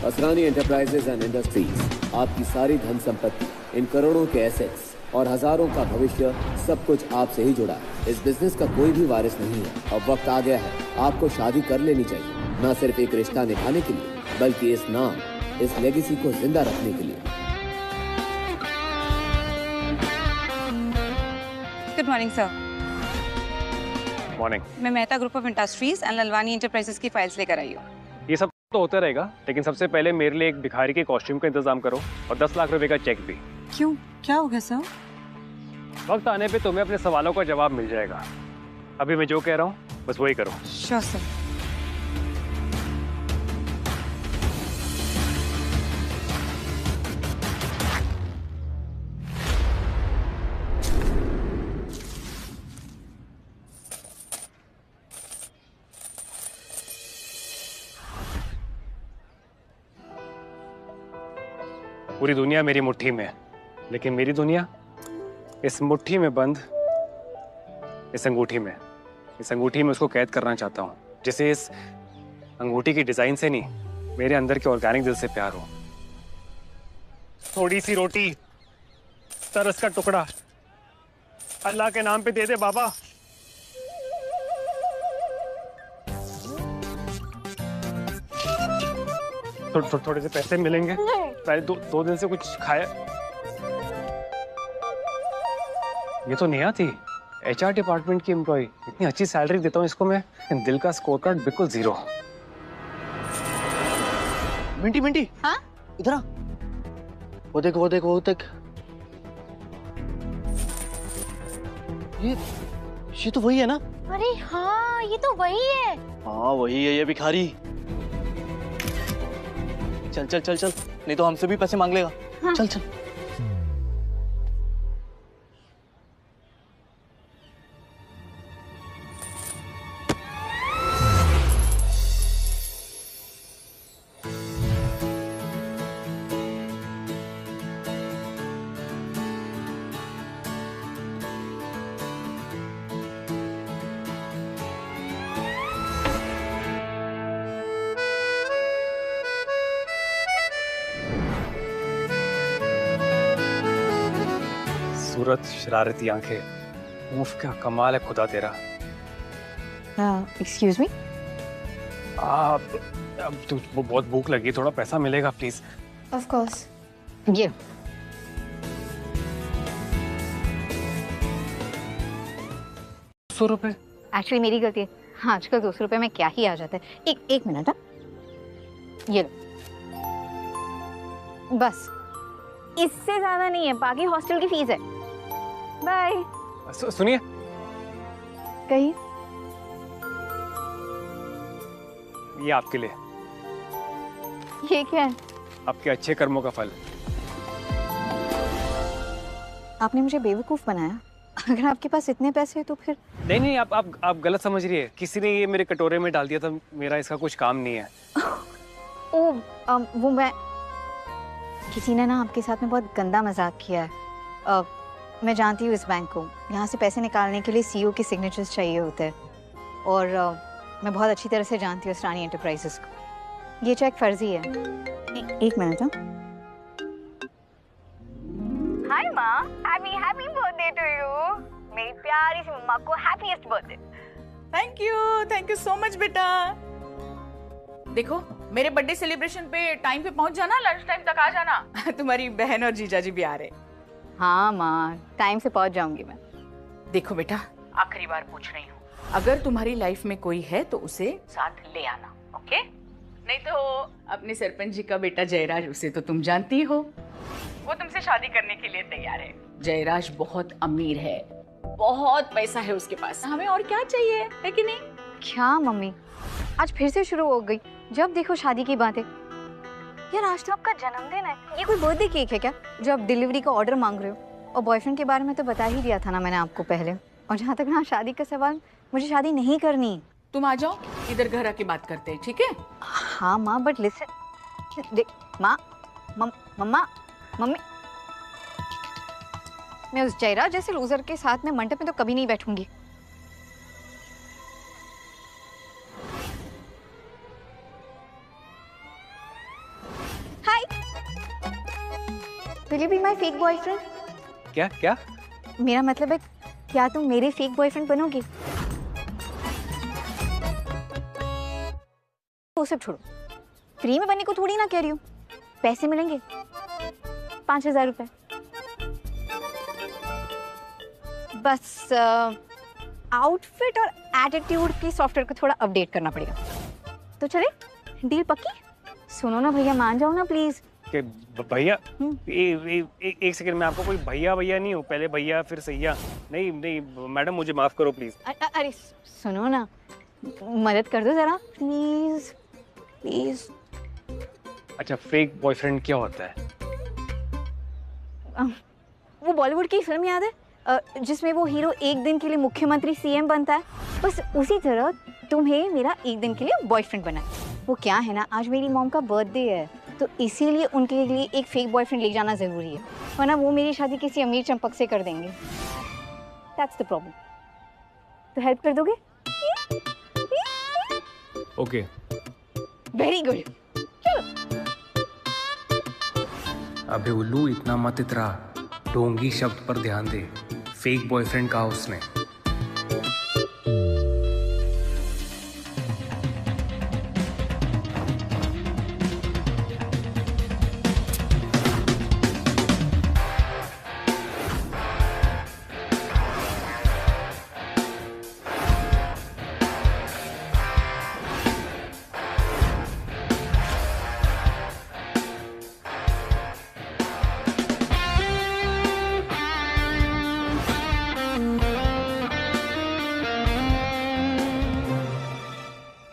Asrani enterprises and industries आपकी सारी धन संपत्ति, इन करोड़ों के एसेट्स और हजारों का भविष्य, सब कुछ आपसे ही जुड़ा है। इस बिजनेस का कोई भी वारिस नहीं है। अब वक्त आ गया है आपको शादी कर लेनी चाहिए, न सिर्फ एक रिश्ता निभाने के लिए, बल्कि इस नाम, इस लेगेसी को जिंदा रखने के लिए। Good morning sir. मॉर्निंग। मैं Mehta group of industries and Lalwani enterprises की फाइल्स लेकर आई हूँ। ये सब तो होता रहेगा, लेकिन सबसे पहले मेरे लिए एक भिखारी के कॉस्ट्यूम का इंतजाम करो और 10 लाख रुपए का चेक भी। क्यों, क्या हो गया सर? वक्त आने पे तुम्हें अपने सवालों का जवाब मिल जाएगा। अभी मैं जो कह रहा हूँ बस वही करो। Sure sir. पूरी दुनिया मेरी मुट्ठी में है, लेकिन मेरी दुनिया इस मुट्ठी में बंद, इस अंगूठी में। इस अंगूठी में उसको कैद करना चाहता हूँ जिसे इस अंगूठी की डिजाइन से नहीं, मेरे अंदर के ऑर्गेनिक दिल से प्यार हो। थोड़ी सी रोटी, तरस का टुकड़ा, अल्लाह के नाम पे दे दे बाबा। थोड़े से पैसे मिलेंगे। पहले दो दिन से कुछ खाया। ये तो नेहा थी, HR डिपार्टमेंट की एम्प्लॉय। इतनी अच्छी सैलरी देता हूँ इसको मैं, दिल का स्कोर कार्ड बिल्कुल 0। मिंटी मिंटी, हाँ? इधर आ। वो देख वो देख वो देख। ये तो वही है ना? अरे हाँ, ये तो वही है। हाँ वही है ये भिखारी। चल चल चल चल, नहीं तो हमसे भी पैसे मांग लेगा। हाँ। चल चल। सूरत, शरारती आंखें, मुफ्त का कमाल है खुदा तेरा। Excuse me. अब तो बहुत भूख लगी, थोड़ा पैसा मिलेगा प्लीज? Of course. ये 200 रुपए? एक्चुअली मेरी गलती है। हाँ, आजकल 200 रुपए में क्या ही आ जाता है। एक मिनट। हाँ, ये लो। बस, इससे ज्यादा नहीं है, बाकी हॉस्टल की फीस है। बाय। सुनिए, कहिए। ये आपके लिए। ये क्या है? आपके अच्छे कर्मों का फल। आपने मुझे बेवकूफ बनाया। अगर आपके पास इतने पैसे हैं तो फिर। नहीं, आप गलत समझ रही है। किसी ने ये मेरे कटोरे में डाल दिया था, मेरा इसका कुछ काम नहीं है। वो किसी ने ना आपके साथ में बहुत गंदा मजाक किया है। मैं जानती हूँ इस बैंक को। यहाँ से पैसे निकालने के लिए CEO के सिग्नेचर्स चाहिए होते हैं, और मैं बहुत अच्छी तरह से जानती हूँ असरानी एंटरप्राइजेस को। ये चेक फर्जी है। एक मिनट। हाय माँ, हैप्पी बर्थडे टू यू। मेरी प्यारी सी मम्मा को happiest birthday. Thank you so much बेटा। देखो, मेरे बर्थडे सेलिब्रेशन पे टाइम पे पहुंच जाना, लंच टाइम तक आ जाना। तुम्हारी बहन और जीजाजी भी आ रहे। हाँ माँ, टाइम से पहुंच जाऊंगी मैं। देखो बेटा, आखिरी बार पूछ रही हूँ, अगर तुम्हारी लाइफ में कोई है तो उसे साथ ले आना, ओके? नहीं तो अपने सरपंच जी का बेटा जयराज, उसे तो तुम जानती हो, वो तुमसे शादी करने के लिए तैयार है। जयराज बहुत अमीर है, बहुत पैसा है उसके पास। हमें और क्या चाहिए, है कि नहीं? क्या मम्मी, आज फिर से शुरू हो गई। जब देखो शादी की बातें। यार, आज तो आपका जन्मदिन है। ये कोई बर्थडे केक है क्या जो आप डिलीवरी का ऑर्डर मांग रहे हो? और बॉयफ्रेंड के बारे में तो बता ही दिया था ना मैंने आपको पहले। और जहाँ तक ना शादी का सवाल, मुझे शादी नहीं करनी। तुम आ जाओ, इधर घर आके बात करते हैं, ठीक है? हाँ माँ, बट लिसन, देख माँ, मम्मा, मम्मी, मैं उस जयराज जैसे लूजर के साथ में मंडप में तो कभी नहीं बैठूंगी। Will you be my fake boyfriend? क्या क्या? मेरा मतलब है, क्या तुम मेरे फेक बॉयफ्रेंड बनोगे? वो सब छोड़ो, फ्री में बनने को थोड़ी ना कह रही हूँ। पैसे मिलेंगे 5,000 रुपए। बस आउटफिट और एटीट्यूड की सॉफ्टवेयर को थोड़ा अपडेट करना पड़ेगा। तो चले, डील पक्की? सुनो ना भैया, मान जाओ ना प्लीज। कि भैया, एक सेकंड, मैं आपको कोई भैया भैया नहीं हूँ। पहले भैया फिर सैया। नहीं नहीं मैडम, मुझे माफ करो प्लीज। अरे सुनो ना, मदद कर दो जरा प्लीज प्लीज। अच्छा, फेक बॉयफ्रेंड क्या होता है? वो बॉलीवुड की फिल्म याद है जिसमें वो हीरो एक दिन के लिए मुख्यमंत्री सीएम बनता है? बस उसी तरह तुम्हें मेरा एक दिन के लिए बॉयफ्रेंड बना है। वो क्या है ना, आज मेरी मॉम का बर्थडे है, तो इसीलिए उनके लिए एक फेक बॉयफ्रेंड ले जाना जरूरी है, वरना वो मेरी शादी किसी अमीर चंपक से कर देंगे। That's the problem. तो हेल्प कर दोगे? ओके। Very good. चलो। अबे उल्लू, इतना मत इतरा। ढोंगी शब्द पर ध्यान दे। फेक बॉयफ्रेंड कहा उसने।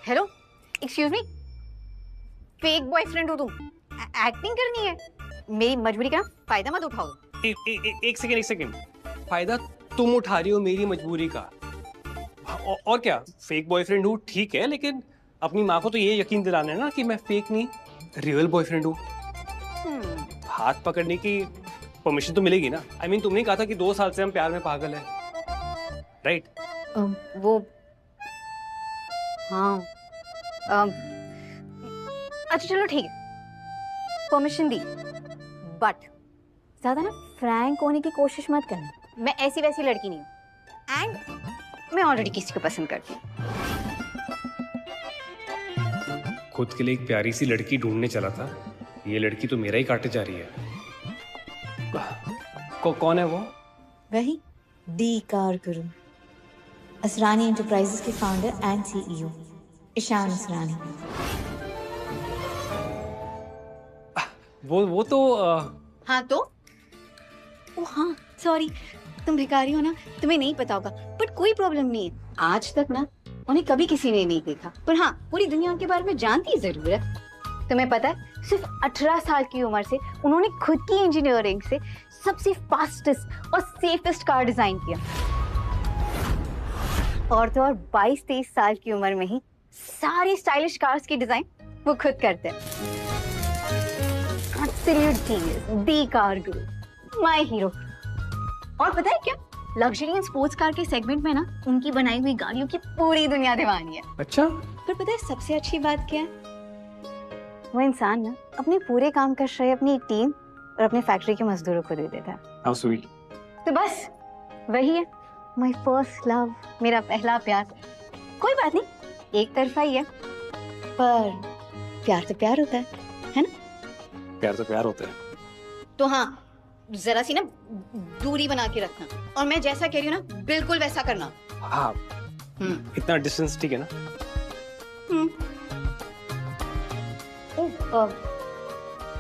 Hello, excuse me, fake boyfriend हो तुम? एक्टिंग करनी है? मेरी मजबूरी का फायदा मत उठाओ। एक सेकंड। फायदा तुम उठा रही हो मेरी मजबूरी का। और क्या, फेक बॉयफ्रेंड हूँ ठीक है, लेकिन अपनी माँ को तो ये यकीन दिलाना है ना कि मैं फेक नहीं, रियल बॉयफ्रेंड हूँ। हाथ पकड़ने की परमिशन तो मिलेगी ना? I mean, तुमने कहा था कि 2 साल से हम प्यार में पागल हैं, राइट? वो हाँ, अच्छा चलो ठीक है, परमिशन दी, बट ज्यादा ना फ्रैंक होने की कोशिश मत करना। मैं ऐसी वैसी लड़की नहीं हूँ, एंड मैं ऑलरेडी किसी को पसंद करती हूँ। खुद के लिए एक प्यारी सी लड़की ढूंढने चला था, ये लड़की तो मेरा ही काटे जा रही है। कौन है वो? वही डी कारगुरु, असरानी एंटरप्राइजेस के founder and CEO Ishaan Asrani. वो तो हाँ तो? ओ हाँ, सॉरी, तुम भिखारी हो ना, तुम्हें नहीं पता होगा, बट कोई प्रॉब्लम नहीं है। आज तक ना उन्हें कभी किसी ने नहीं देखा, पर हाँ पूरी दुनिया के बारे में जानती जरूर है। तुम्हें पता है, सिर्फ 18 साल की उम्र से उन्होंने खुद की इंजीनियरिंग से सबसे फास्टेस्ट और सेफेस्ट कार डिजाइन किया, और तो और 22-23 साल की उम्र में ही सारी स्टाइलिश कार्स की डिजाइन वो खुद करते हैं। Absolute genius, the Carguru, my hero. और पता है क्या, लग्जरी एंड स्पोर्ट्स कार के सेगमेंट में ना उनकी बनाई हुई गाड़ियों की पूरी दुनिया दीवानी है। अच्छा, पर पता है सबसे अच्छी बात क्या है? वो इंसान ना अपने पूरे काम का श्रेय अपनी टीम और अपने फैक्ट्री के मजदूरों को दे देता है। How sweet. तो बस वही है माय फर्स्ट लव, मेरा पहला प्यार। कोई बात नहीं, एक तरफा ही है, पर प्यार तो प्यार होता है ना? प्यार तो प्यार होता है। तो हाँ, जरा सी ना दूरी बना के रखना, और मैं जैसा कह रही हूँ ना बिल्कुल वैसा करना। हाँ, इतना डिस्टेंस ठीक है ना?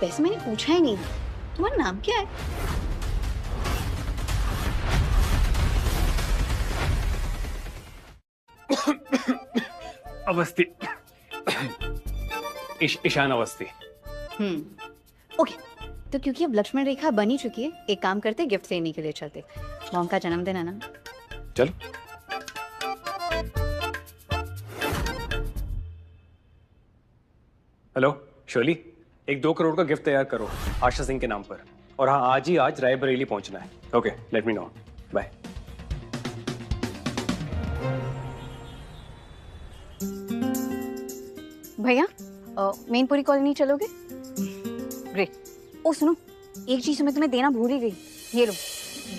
वैसे मैंने पूछा ही नहीं, तुम्हारा नाम क्या है? अवस्थी। ईशान अवस्थी। ओके, तो क्योंकि अब लक्ष्मण रेखा बनी चुकी है, एक काम करते, गिफ्ट लेने के लिए चलते। मॉम का जन्मदिन है ना? चलो। हेलो शोली, एक 2 करोड़ का गिफ्ट तैयार करो आशा सिंह के नाम पर, और हाँ आज रायबरेली पहुंचना है। Okay, let me know, bye. भैया, मेनपुरी कॉलोनी चलोगे? ग्रेट। ओ सुनो, एक चीज मैं तुम्हें देना भूल ही गई। ये लो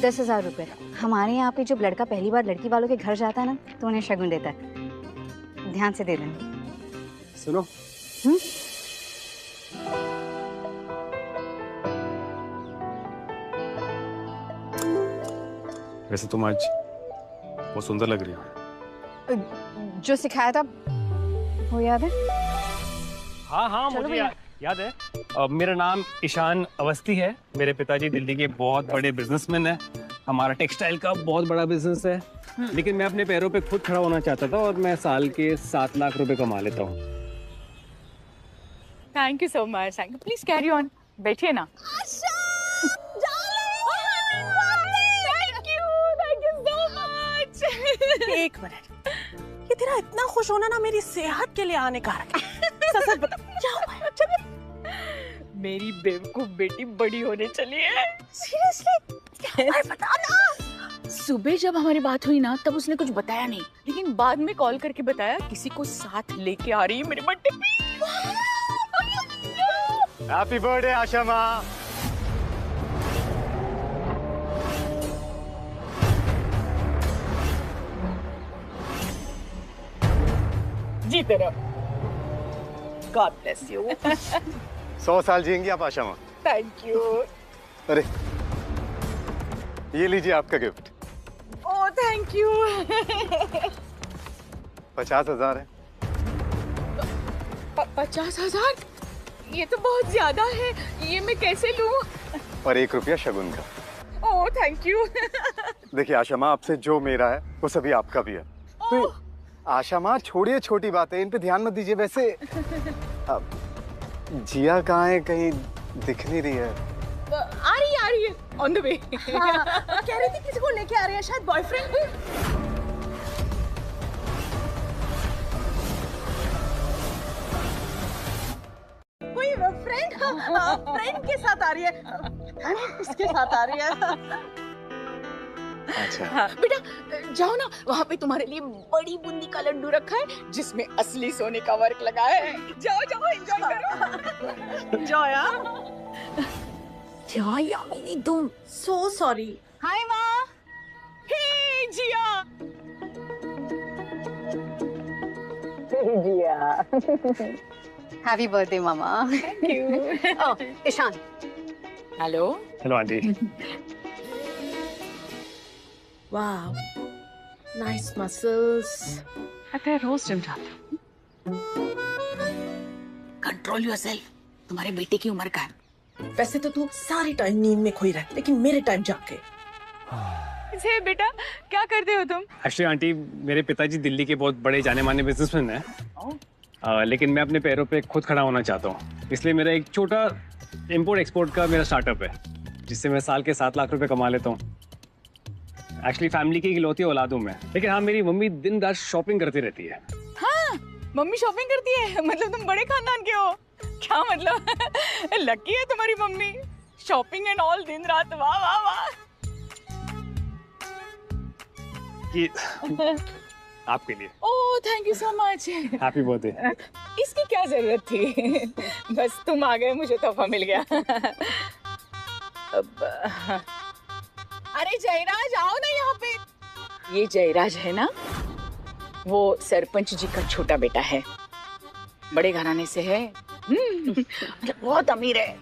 10,000 रुपए। हमारे यहाँ पे जब लड़का पहली बार लड़की वालों के घर जाता है ना, तो उन्हें शगुन देता है। ध्यान से दे देना। सुनो, वैसे तुम आज बहुत सुंदर लग रही हो। जो सिखाया था वो याद है? हाँ हाँ, मुझे याद है। मेरा नाम ईशान अवस्थी है। मेरे पिताजी दिल्ली के बहुत बड़े बिजनेसमैन हैं। हमारा टेक्सटाइल का बहुत बड़ा बिजनेस है, लेकिन मैं अपने पैरों पे खुद खड़ा होना चाहता था और मैं साल के 7 लाख रुपए कमा लेता हूँ। Thank you so much. Thank you. Please carry on. बैठिए ना। एक मिनट, ये तेरा इतना खुश होना ना मेरी सेहत के लिए हानिकारक है। सच बता, क्या हुआ है? मेरी बेवकूफ बेटी बड़ी होने चली है। सीरियसली? बता ना। सुबह जब हमारी बात हुई ना, तब उसने कुछ बताया नहीं, लेकिन बाद में कॉल करके बताया किसी को साथ लेके आ रही है मेरे बर्थडे पे। हैप्पी बर्थडे आशा माँ। जी तरह। God bless you. 100 साल जिएंगी आप आशा माँ। Thank you. अरे ये लीजिए आपका गिफ्ट। Oh thank you. 50,000 है। 50,000? ये तो बहुत ज्यादा है, ये मैं कैसे लूं? और 1 रुपया शगुन का। Oh thank you. देखिए आशा माँ, आपसे जो मेरा है वो सभी आपका भी है। तो आशा माँ छोड़िए छोटी बातें, इन पे ध्यान मत दीजिए। वैसे जिया कहाँ है? कहीं दिख नहीं रही है। आ रही है ऑन द वे। कह रही थी किसी को लेके आ रही है, शायद बॉयफ्रेंड। कोई फ्रेंड के साथ आ रही है। किसके साथ आ रही है? अच्छा हाँ, बेटा जाओ ना, वहाँ पे तुम्हारे लिए बड़ी बूंदी का लड्डू रखा है जिसमें असली सोने का वर्क लगा है। जाओ जाओ एंजॉय करो। एंजॉय। क्या मेरी तुम। सो सॉरी। हाय माँ। हे जिया। हैप्पी बर्थडे मामा। Thank you. Ishaan. Hello. Hello aunty. Wow, nice muscles. मैं रोज जिम जाती हूँ। Control yourself. तुम्हारे बेटे की उम्र का है। वैसे तो तू सारी टाइम नींद में खोई रहती, लेकिन मेरे टाइम जाग के। इसे बेटा क्या करते हो तुम? एक्चुअली आंटी, मेरे पिताजी दिल्ली के बहुत बड़े जाने माने बिजनेसमैन हैं। लेकिन मैं अपने पैरों पे खुद खड़ा होना चाहता हूँ, इसलिए मेरा एक छोटा इम्पोर्ट एक्सपोर्ट का मेरा स्टार्टअप है, जिससे मैं साल के 7 लाख रुपए कमा लेता हूँ। एक्चुअली फैमिली की इकलौती औलाद हूँ मैं, लेकिन हाँ मेरी मम्मी दिन रात शॉपिंग करती रहती है। हाँ, मम्मी शॉपिंग करती है? मतलब तुम बड़े खानदान के हो? क्या मतलब? लकी है तुम्हारी मम्मी। शॉपिंग एंड ऑल दिन रात। वाह वाह वाह। ये आपके लिए। Oh thank you so much. Happy birthday. इसकी क्या जरूरत थी? बस तुम आ गए, मुझे तोहफा मिल गया। अब अरे जयराज आओ ना यहाँ पे। ये जयराज है ना, वो सरपंच जी का छोटा बेटा है, बड़े घराने से है। बहुत अमीर है।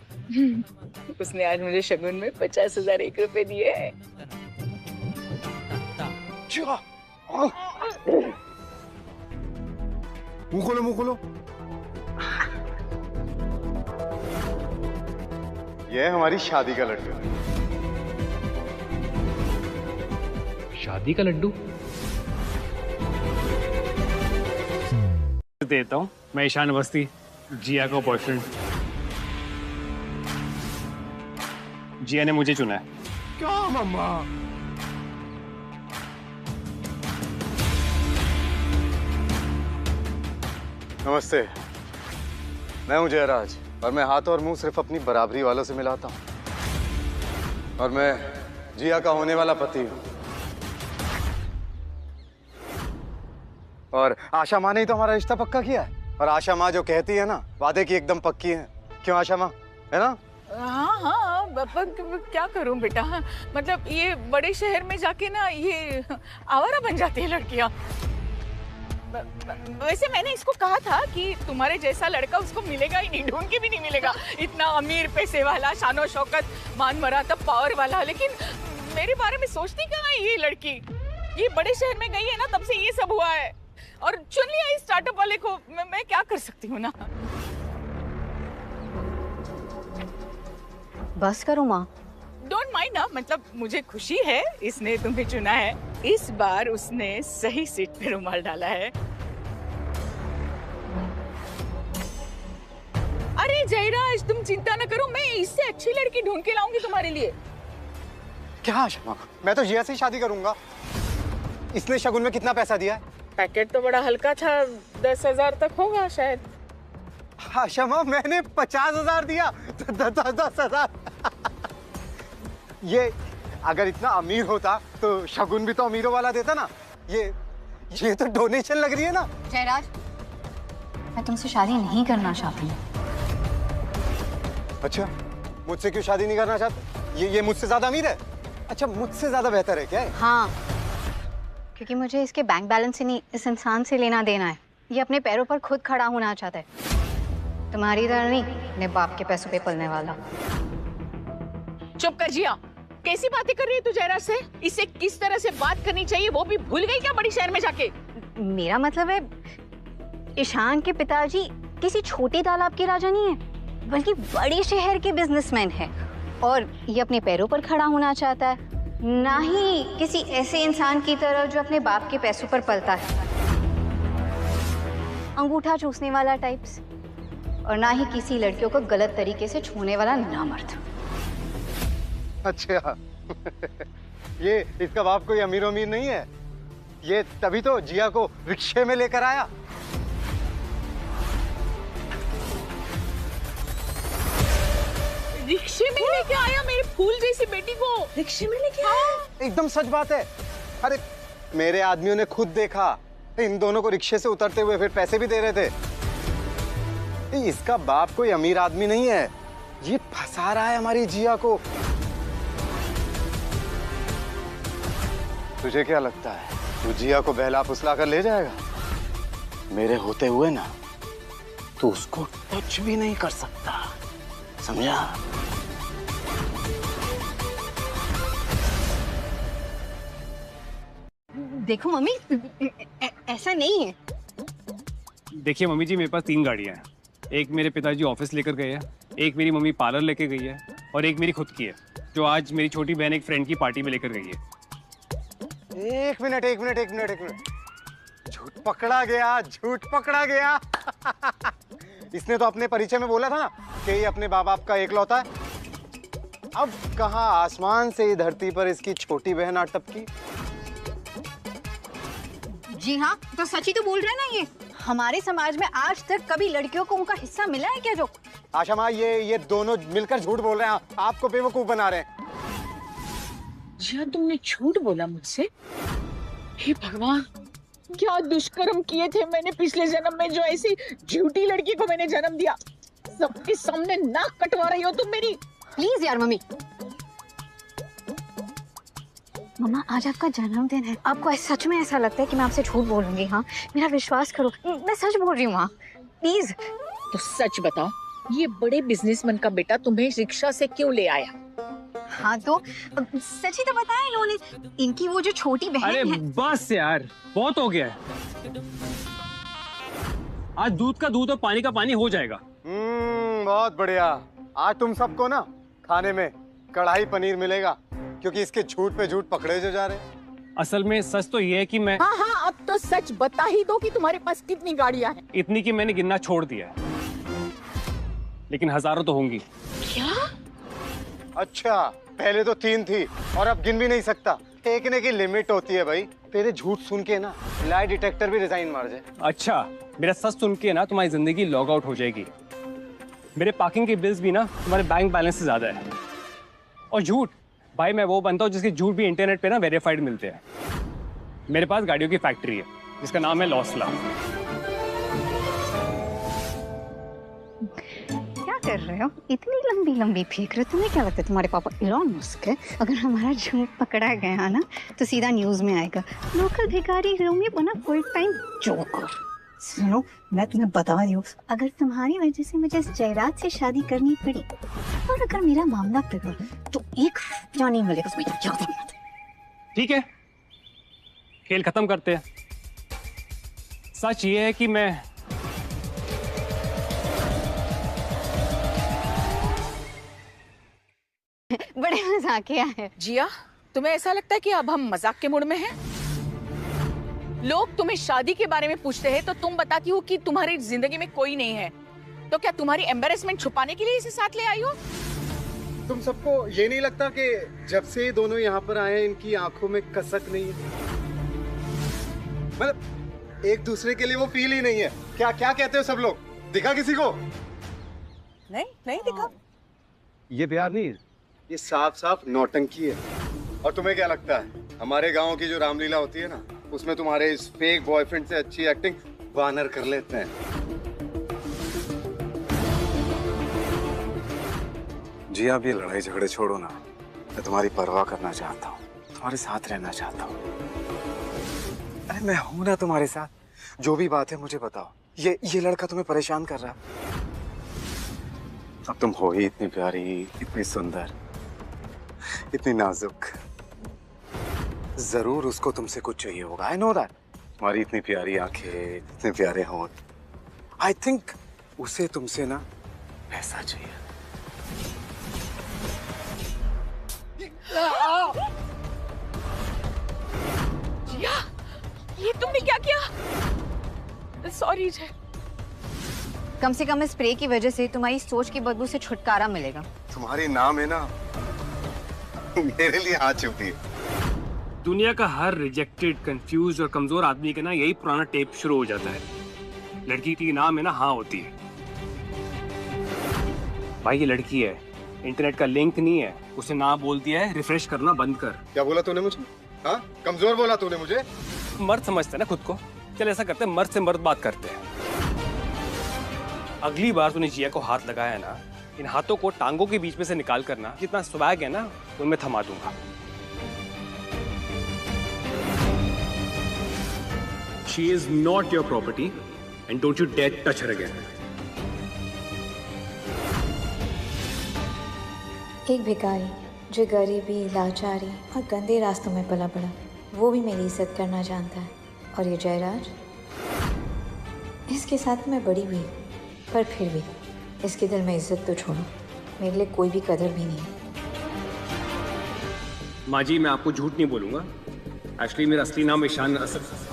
उसने आज मुझे शगुन में 50,000 1 रुपए दिए हैं। मुंह खोलो, मुंह खोलो। ये है हमारी शादी का लड्डू। शादी का लड्डू देता हूँ मैं। ईशान अवस्थी, जिया का बॉयफ्रेंड। जिया ने मुझे चुना है। क्या मम्मा? नमस्ते, मैं हूं जयराज और मैं हाथ और मुंह सिर्फ अपनी बराबरी वालों से मिलाता हूं। और मैं जिया का होने वाला पति हूं। और आशा माँ ने ही तो हमारा रिश्ता पक्का किया है। और आशा माँ जो कहती है ना, वादे की एकदम पक्की है। क्यों आशा माँ, है ना? हाँ हाँ क्या करूं बेटा, मतलब ये बड़े शहर में जाके ना ये आवारा बन जाती है लड़कियां। वैसे मैंने इसको कहा था कि तुम्हारे जैसा लड़का उसको मिलेगा ही नहीं, ढूंढ के भी नहीं मिलेगा, इतना अमीर, पैसे वाला, शानो शौकत, मान मरातब, पावर वाला। लेकिन मेरे बारे में सोचती कहाँ है ये लड़की। ये बड़े शहर में गई है ना, तब से ये सब हुआ है और चुन लिया इस स्टार्टअप वाले को। मैं क्या कर सकती हूँ ना। बस करो माँ। डोंट माइंड ना, मतलब मुझे खुशी है इसने तुम्हें चुना है। इस बार उसने सही सीट पे रुमाल डाला है। अरे जयराज, तुम चिंता न करो, मैं इससे अच्छी लड़की ढूंढ के लाऊंगी तुम्हारे लिए। क्या शमा, मैं तो जिया से ही शादी करूंगा। इसने शगुन में कितना पैसा दिया है? पैकेट तो बड़ा हल्का था, 10,000 तक होगा शायद। हाँ शमा, मैंने 50,000 दिया। 10,000। ये अगर इतना अमीर होता तो शगुन भी तो अमीरों वाला देता ना। ये तो डोनेशन लग रही है ना। जयराज, मैं तुमसे शादी नहीं करना चाहती। अच्छा, मुझसे क्यों शादी नहीं करना चाहते? ये मुझसे ज्यादा अमीर है? अच्छा, मुझसे ज्यादा बेहतर है क्या है? हाँ, क्योंकि मुझे इसके बैंक बैलेंस से नहीं, इस इंसान से लेना देना है। ये अपने पैरों पर खुद खड़ा होना चाहता है, तुम्हारी तरह नहीं अपने बाप के पैसों पे पलने वाला। चुप कर जिया, कैसी बातें कर रही है तू जयराज से? इससे किस तरह से बात करनी चाहिए वो भी भूल गई क्या बड़ी शहर में जाके? मेरा मतलब है, ईशान के पिताजी किसी छोटे तालाब के राजा नहीं है, बल्कि बड़े शहर के बिजनेसमैन है। और ये अपने पैरों पर खड़ा होना चाहता है, ना ही किसी ऐसे इंसान की तरह जो अपने बाप के पैसों पर पलता है, अंगूठा चूसने वाला टाइप्स, और ना ही किसी लड़कियों को गलत तरीके से छूने वाला नामर्द। अच्छा ये इसका बाप कोई अमीर अमीर नहीं है। ये तभी तो जिया को रिक्शे में लेकर आया। रिक्शे में लेके आया मेरे फूल जैसी बेटी को? रिक्शे में लेके आया? एकदम सच बात है। अरे मेरे आदमियों ने खुद देखा इन दोनों को रिक्शे से उतरते हुए, फिर पैसे भी दे रहे थे। इसका बाप कोई अमीर आदमी नहीं है, ये फंसा रहा है हमारी जिया को। तुझे क्या लगता है तू जिया को बहला फुसला कर ले जाएगा? मेरे होते हुए ना तू उसको टच भी नहीं कर सकता, समझा? देखो मम्मी, ऐसा नहीं है। देखिए मम्मी जी, मेरे पास 3 गाड़ियाँ हैं। एक मेरे पिताजी ऑफिस लेकर गए हैं, एक मेरी मम्मी पार्लर लेके गई है, और एक मेरी खुद की है जो आज मेरी छोटी बहन एक फ्रेंड की पार्टी में लेकर गई है। एक मिनट। झूठ पकड़ा गया। इसने तो अपने परिचय में बोला था ना कि ये अपने बाप का एकलौता है। अब कहाँ आसमान से धरती पर इसकी छोटी बहन आ टपकी। जी हाँ, तो सच ही तो बोल रहे हैं ना। ये हमारे समाज में आज तक कभी लड़कियों को उनका हिस्सा मिला है क्या? जो आशा माँ, ये दोनों मिलकर झूठ बोल रहे हैं, आपको बेवकूफ बना रहे हैं। जिया, तुमने झूठ बोला मुझसे? हे भगवान, क्या दुष्कर्म किए थे मैंने पिछले जन्म में जो ऐसी झूठी लड़की को मैंने जन्म दिया। सबके सामने नाक कटवा रही हो तुम मेरी। प्लीज यार मम्मी। मम्मा, आज आपका जन्मदिन है, आपको सच में ऐसा लगता है कि मैं आपसे झूठ बोलूंगी? हाँ, मेरा विश्वास करो, मैं सच बोल रही हूँ। हाँ प्लीज। तो सच बताओ, ये बड़े बिजनेसमैन का बेटा तुम्हें रिक्शा से क्यों ले आया? हाँ तो सच ही तो बताया इन्होंने। इनकी वो जो छोटी बहन अरे है। बस यार, बहुत हो गया है। आज दूध का दूध और पानी का पानी हो जाएगा। बहुत बढ़िया। आज तुम सबको ना खाने में कढ़ाई पनीर मिलेगा, क्योंकि इसके झूठ पे झूठ पकड़े जो जा रहे हैं। असल में सच तो ये है कि मैं हाँ, अब तो सच बता ही दो कि तुम्हारे पास कितनी गाड़ियां हैं। इतनी कि मैंने गिनना छोड़ दिया है, लेकिन हजारों तो होंगी। क्या? अच्छा, पहले तो 3 थी और अब गिन भी नहीं सकता। फेंकने की लिमिट होती है भाई। तेरे झूठ सुन के ना लाई डिटेक्टर भी रिजाइन मार जाए। अच्छा, मेरा सच सुन के ना तुम्हारी जिंदगी लॉग आउट हो जाएगी। मेरे पार्किंग के बिल्स भी ना तुम्हारे बैंक बैलेंस से ज्यादा है। और झूठ भाई, मैं वो बनता हूँ जिसके झूठ भी इंटरनेट पे ना वेरीफाइड मिलते हैं। मेरे पास गाड़ियों की फैक्ट्री है जिसका नाम है लॉसला। क्या कर रहे हो? इतनी लंबी लंबी फेंक रहे हो? तुम्हें क्या लगता है तुम्हारे पापा इलॉन मस्क है? अगर हमारा झूठ पकड़ा गया ना तो सीधा न्यूज में आएगा, लोकल भिखारी रोमी बना फुल टाइम जोकर। सुनो, मैं तुम्हें बता रही हूँ, अगर तुम्हारी वजह से मुझे इस जयराज से शादी करनी पड़ी और अगर मेरा मामला बिगड़ा तो एक रुपया नहीं मिलेगा तुम्हें, याद रखना। ठीक है, खेल खत्म करते हैं। सच ये है कि मैं बड़े मजाकिया है। जिया, तुम्हें ऐसा लगता है कि अब हम मजाक के मूड में हैं? लोग तुम्हें शादी के बारे में पूछते हैं तो तुम बताती हो कि तुम्हारी जिंदगी में कोई नहीं है। तो क्या तुम्हारी एम्बैरेसमेंट छुपाने के लिए इसे साथ ले आई हो? तुम सबको ये नहीं लगता कि जब से ये दोनों यहाँ पर आए हैं इनकी आंखों में कसक नहीं है? मतलब एक दूसरे के लिए वो फील ही नहीं है। क्या क्या कहते हो सब लोग? दिखा किसी को? नहीं नहीं दिखा। ये प्यार नहीं है, ये साफ साफ नौटंकी है। और तुम्हें क्या लगता है हमारे गांव की जो रामलीला होती है ना, उसमें तुम्हारे इस फेक बॉयफ्रेंड से अच्छी एक्टिंग वानर कर लेते हैं। जी आप ये लड़ाई झगड़े छोड़ो ना, मैं तुम्हारी परवाह करना चाहता हूँ, तुम्हारे साथ रहना चाहता हूँ। अरे मैं हूं ना तुम्हारे साथ, जो भी बात है मुझे बताओ। ये लड़का तुम्हें परेशान कर रहा है। अब तुम हो ही इतनी प्यारी, इतनी सुंदर, इतनी नाजुक, जरूर उसको तुमसे कुछ चाहिए होगा। I know that. तुम्हारी इतनी प्यारी आंखें, इतने प्यारे होंठ, आई थिंक उसे तुमसे ना पैसा चाहिए। जिया, ये तुमने क्या किया? सॉरी जय। कम से कम इस स्प्रे की वजह से तुम्हारी सोच की बदबू से छुटकारा मिलेगा। तुम्हारी नाम है ना, मेरे लिए हाथ छुपी है। दुनिया का हर रिजेक्टेड, कंफ्यूज और कमजोर आदमी का ना यही पुराना टेप शुरू हो जाता है। लड़की की नाम है ना हाँ होती है। भाई ये लड़की है, इंटरनेट का लिंक नहीं है, उसे ना बोल दिया है रिफ्रेश करना बंद कर। क्या बोला तूने मुझे? हाँ, कमजोर बोला तूने मुझे? मर्द समझते हैं ना खुद को। चल ऐसा करते हैं, मर्द से मर्द बात करते हैं। अगली बार तूने जिया को हाथ लगाया ना, इन हाथों को टांगों के बीच में से निकाल करना, जितना स्वैग है ना उनमें थमा दूंगा। She is not your property and don't you dare touch her again. एक भिखारी जो गरीबी, लाचारी और गंदे रास्तों में पला पड़ा, वो भी मेरी इज्जत करना जानता है। और ये जयराज, इसके साथ मैं बड़ी हुई, पर फिर भी इसके दिल में इज्जत तो छोड़ो, मेरे लिए कोई भी कदर भी नहीं है। माँ जी मैं आपको झूठ नहीं बोलूंगा, एक्चुअली मेरा असली नाम ईशान असद।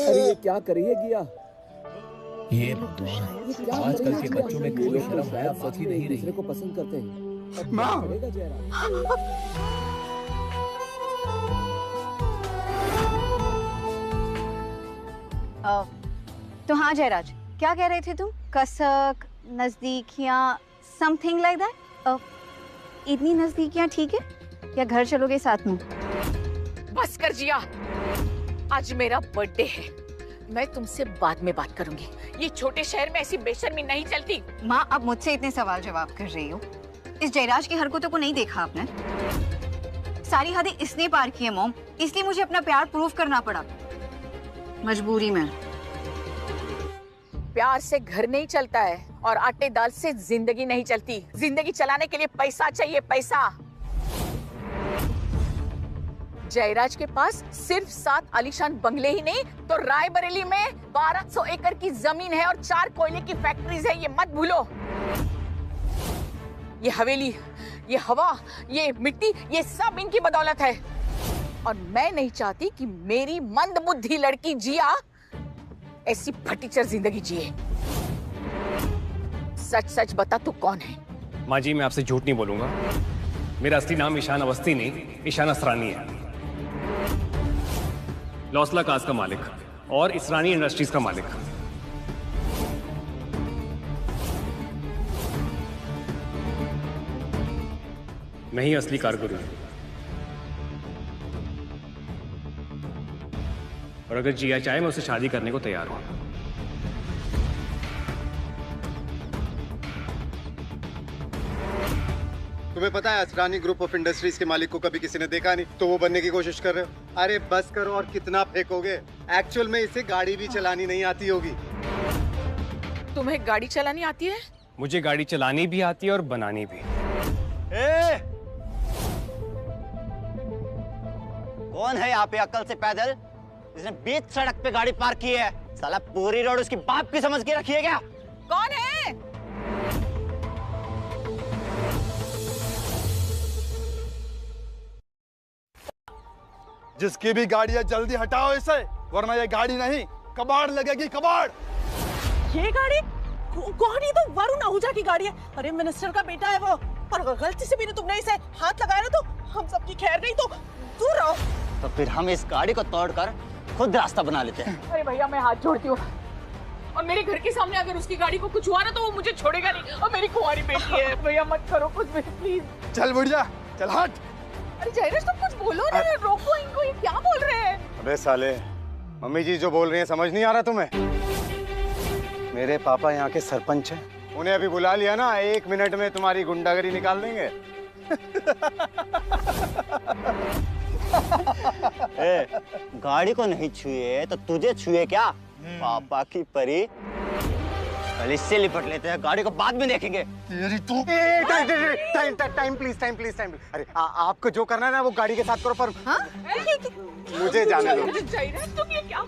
अरे ये क्या कर रही है गिया? ये भगवान, आजकल के बच्चों में कोई शर्म हया सच ही नहीं दूसरे रही। को पसंद करते हैं। माँ! पड़ेगा जयराज। तो हाँ जयराज, क्या कह रहे थे तुम? कसक, नजदीकियाँ, समथिंग लाइक दैट। इतनी नजदीकियाँ ठीक है, या घर चलोगे साथ में? बस कर जिया, आज मेरा बर्थडे है, मैं तुमसे बाद में बात करूंगी। ये छोटे शहर में ऐसी बेशर्मी नहीं चलती। माँ अब मुझसे इतने सवाल जवाब कर रही हो, इस जयराज की हरकतों को नहीं देखा आपने? सारी हदें इसने पार की है मॉम, इसलिए मुझे अपना प्यार प्रूव करना पड़ा, मजबूरी में। प्यार से घर नहीं चलता है और आटे दाल से जिंदगी नहीं चलती। जिंदगी चलाने के लिए पैसा चाहिए, पैसा। जयराज के पास सिर्फ 7 आलीशान बंगले ही नहीं तो रायबरेली में 1200 एकड़ की जमीन है और 4 कोयले की फैक्ट्रीज है, ये मत भूलो। ये हवेली, ये हवा, ये मिट्टी, ये सब इनकी बदौलत है। और मैं नहीं चाहती कि मेरी मंदबुद्धि लड़की जिया ऐसी फटीचर जिंदगी जिए। सच सच बता तू कौन है? माँ जी, मैं आपसे झूठ नहीं बोलूंगा। मेरा असली नाम ईशान अवस्थी नहीं, ईशान असरानी है। लौसला काज का मालिक और इसरानी इंडस्ट्रीज का मालिक। मैं ही असली कारगुरु हूं। और अगर जिया चाहे मैं उससे शादी करने को तैयार हूं। तुम्हें पता है असरानी ग्रुप ऑफ इंडस्ट्रीज के मालिक को कभी किसी ने देखा नहीं, तो वो बनने की कोशिश कर रहे हो। अरे बस करो, और कितना फेंकोगे? एक्चुअल में इसे गाड़ी भी चलानी नहीं आती होगी। तुम्हें गाड़ी चलानी आती है? मुझे गाड़ी चलानी भी आती है और बनानी भी। कौन है यहाँ पे अक्ल से पैदल जिसने बीच सड़क पे गाड़ी पार्क की है? साला पूरी रोड उसकी बाप की समझ के रखी है क्या? कौन है? जिसकी भी गाड़ी है जल्दी हटाओ इसे, वरना ये गाड़ी नहीं कबाड़ लगेगी, कबाड़। ये गाड़ी कौन? ये तो वरुण आहूजा की गाड़ी है। अरे मिनिस्टर का बेटा है वो, और अगर गलती से भी तुमने इसे हाथ लगाया ना तो हम सबकी खैर नहीं, तो दूर रहो। तो फिर हम इस गाड़ी को तोड़कर खुद रास्ता बना लेते हैं। अरे भैया मैं हाथ जोड़ती हूँ, और मेरे घर के सामने अगर उसकी गाड़ी को कुछ हुआ ना तो वो मुझे छोड़ेगा नहीं। और मेरी कुंवारी बेटी है, भैया मत करो कुछ भी प्लीज। चल बुढ़िया, चल हट। अरे जयराज तुम कुछ बोलो ना, रोको इनको, ये क्या बोल रहे हैं? अबे साले, मम्मी जी जो बोल रही हैं समझ नहीं आ रहा तुम्हें? मेरे पापा यहाँ के सरपंच हैं, उन्हें अभी बुला लिया ना, 1 मिनट में तुम्हारी गुंडागरी निकाल देंगे। गाड़ी को नहीं छुए तो तुझे छुए क्या? पापा की परी। कल इससे लिपट लेते हैं, गाड़ी को बाद में देखेंगे। Time please, time please, time. अरे आपको जो करना है ना वो गाड़ी के साथ करो, पर मुझे जाने दो। जयराज तुम ये क्या?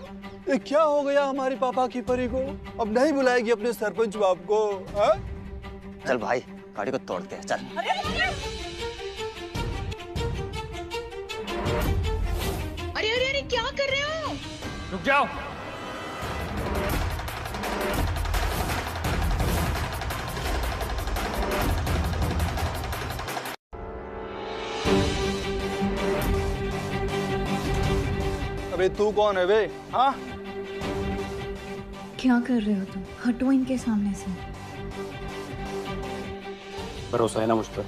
ये क्या हो गया हमारी पापा की परी को? अब नहीं बुलाएगी अपने सरपंच बाप को? हा? चल भाई गाड़ी को तोड़ते हैं, चल। अरे अरे अरे क्या कर रहे हो? रुक जाओ। अबे तू कौन है बे? हाँ? क्या कर रहे हो तुम? हटो इनके सामने से। भरोसा है ना मुझ पर?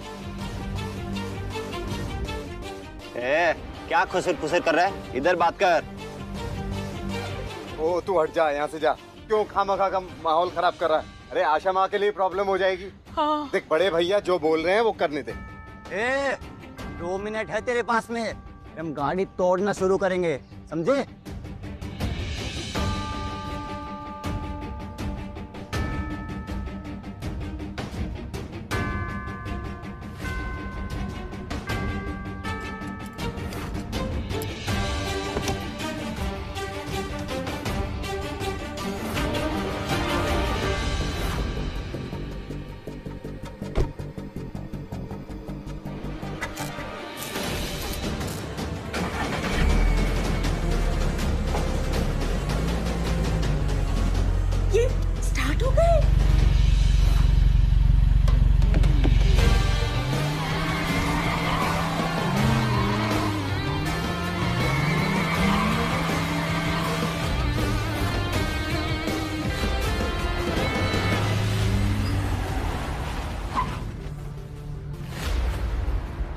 क्या खुसर खुसर कर रहा है? इधर बात कर। ओ तू हट जा यहाँ से, जा। क्यों खामखा का माहौल खराब कर रहा है? अरे आशा माँ के लिए प्रॉब्लम हो जाएगी। हाँ। देख बड़े भैया जो बोल रहे हैं वो करने दे। 2 मिनट है तेरे पास में, हम गाड़ी तोड़ना शुरू करेंगे, समझे? ये स्टार्ट हो गए।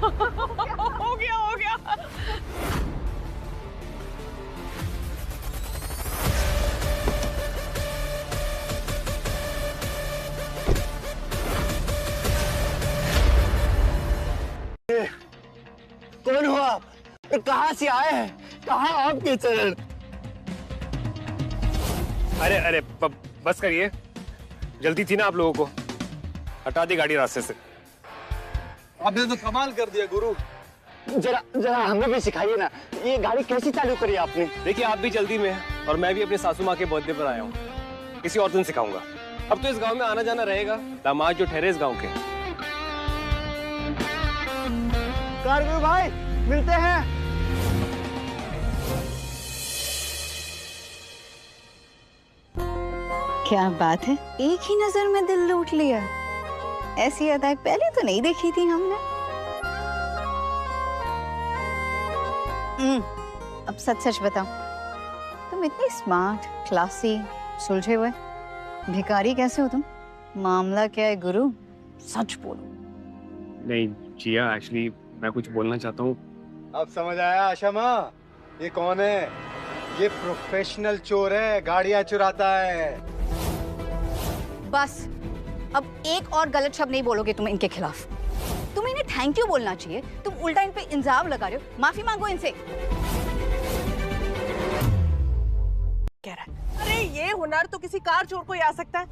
हो गया हो गया। कौन हो आप? कहाँ से आए हैं? कहाँ आपके चरण? अरे अरे बस करिए, जल्दी थी ना आप लोगों को। हटा दी गाड़ी रास्ते से। आपने तो कमाल कर दिया गुरु। जरा जरा हमें भी सिखाइए ना, ये गाड़ी कैसी चालू करी आपने? देखिए आप भी जल्दी में हैं और मैं भी अपने सासू माँ के बर्थडे पर आया हूँ। किसी और दिन सिखाऊंगा। अब तो इस गांव में आना जाना रहेगा। दामाद जो ठहरे इस गांव के। कारगुरु भाई मिलते हैं। क्या बात है, एक ही नजर में दिल लूट लिया। ऐसी अदाएं पहले तो नहीं देखी थी हमने। अब सच सच बताओ, तुम इतनी स्मार्ट, क्लासी, सुलझे हुए भिखारी कैसे हो तुम? मामला क्या है गुरु, सच बोलो। नहीं जिया, एक्चुअली मैं कुछ बोलना चाहता हूँ। अब समझ आया आशा माँ, ये कौन है? ये प्रोफेशनल चोर है, गाड़ियाँ चुराता है। बस अब एक और गलत शब्द नहीं बोलोगे तुम इनके खिलाफ। तुम इन्हें थैंक यू बोलना चाहिए, तुम उल्टा इन पे इल्जाम लगा रहे हो। माफी मांगो इनसे। कह रहा है, अरे ये हुनर तो किसी कार चोर को ही आ सकता है।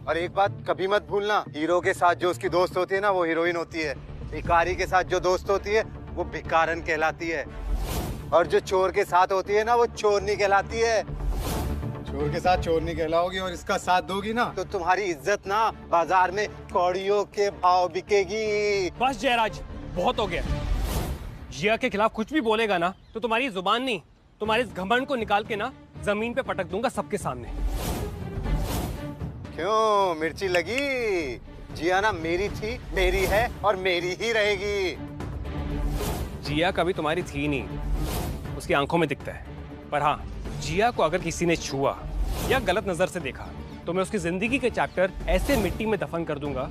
और एक बात कभी मत भूलना, हीरो के साथ जो उसकी दोस्त होती है ना, वो हीरोइन होती है। भिखारी के साथ जो दोस्त होती है वो भिखारन कहलाती है, और जो चोर के साथ होती है ना, वो चोरनी कहलाती है। चोर के साथ चोरनी कहलाओगी और इसका साथ दोगी ना, तो तुम्हारी इज्जत ना बाजार में कौड़ियों के भाव बिकेगी। बस जयराज, बहुत हो गया। जिया के खिलाफ कुछ भी बोलेगा ना तो तुम्हारी जुबान नहीं, तुम्हारे इस घमंड को निकाल के ना जमीन पे पटक दूंगा सबके सामने। क्यों मिर्ची लगी? जिया ना मेरी थी, मेरी है और मेरी ही रहेगी। जिया कभी तुम्हारी थी नहीं, उसकी आंखों में दिखता है। पर हाँ, जिया को अगर किसी ने छुआ या गलत नजर से देखा तो मैं उसकी जिंदगी के चैप्टर ऐसे मिट्टी में दफन कर दूंगा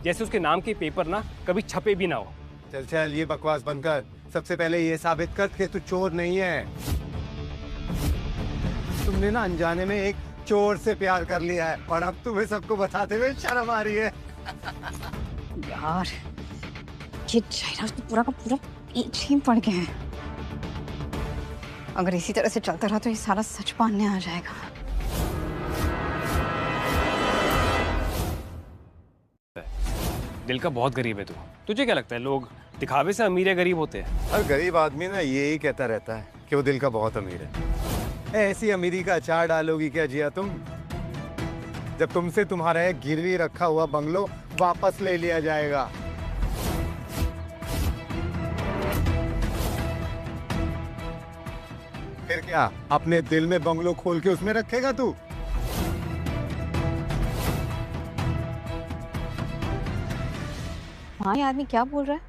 जैसे उसके नाम के पेपर ना कभी छपे भी ना हो। चल चल, ये बकवास बंद कर। सबसे पहले ये साबित कर कि तू चोर नहीं है। तुमने ना अनजाने में एक चोर से प्यार कर लिया है और अब तुम्हें सबको बताते हुए शर्म आ रही है। यार ये जयराज तो पूरा का पूरा पीछे ही पड़ गया है। अगर इसी तरह से चलता रहा तो ये सारा सच मानने आ जाएगा। दिल का बहुत गरीब है तू। तुझे क्या लगता है लोग दिखावे से अमीर या गरीब होते हैं? और गरीब आदमी ना यही कहता रहता है कि वो दिल का बहुत अमीर है। ऐसी अमीरी का अचार डालोगी क्या जिया तुम, जब तुमसे तुम्हारा एक गिरवी रखा हुआ बंगलो वापस ले लिया जाएगा? फिर क्या अपने दिल में बंगलो खोल के उसमें रखेगा तू? हाँ ये आदमी क्या बोल रहा है?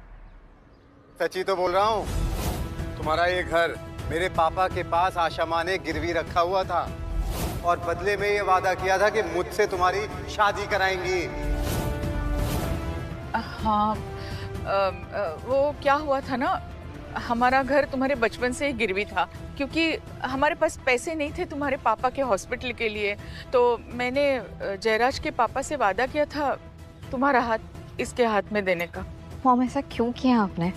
सच्ची तो बोल रहा हूँ। तुम्हारा ये घर मेरे पापा के पास आशा माँ ने गिरवी रखा हुआ था और बदले में ये वादा किया था कि मुझसे तुम्हारी शादी कराएंगी। हाँ वो क्या हुआ था ना, हमारा घर तुम्हारे बचपन से ही गिरवी था क्योंकि हमारे पास पैसे नहीं थे तुम्हारे पापा के हॉस्पिटल के लिए। तो मैंने जयराज के पापा से वादा किया था तुम्हारा हाथ इसके हाथ में देने का। मॉम ऐसा क्यों किया आपने?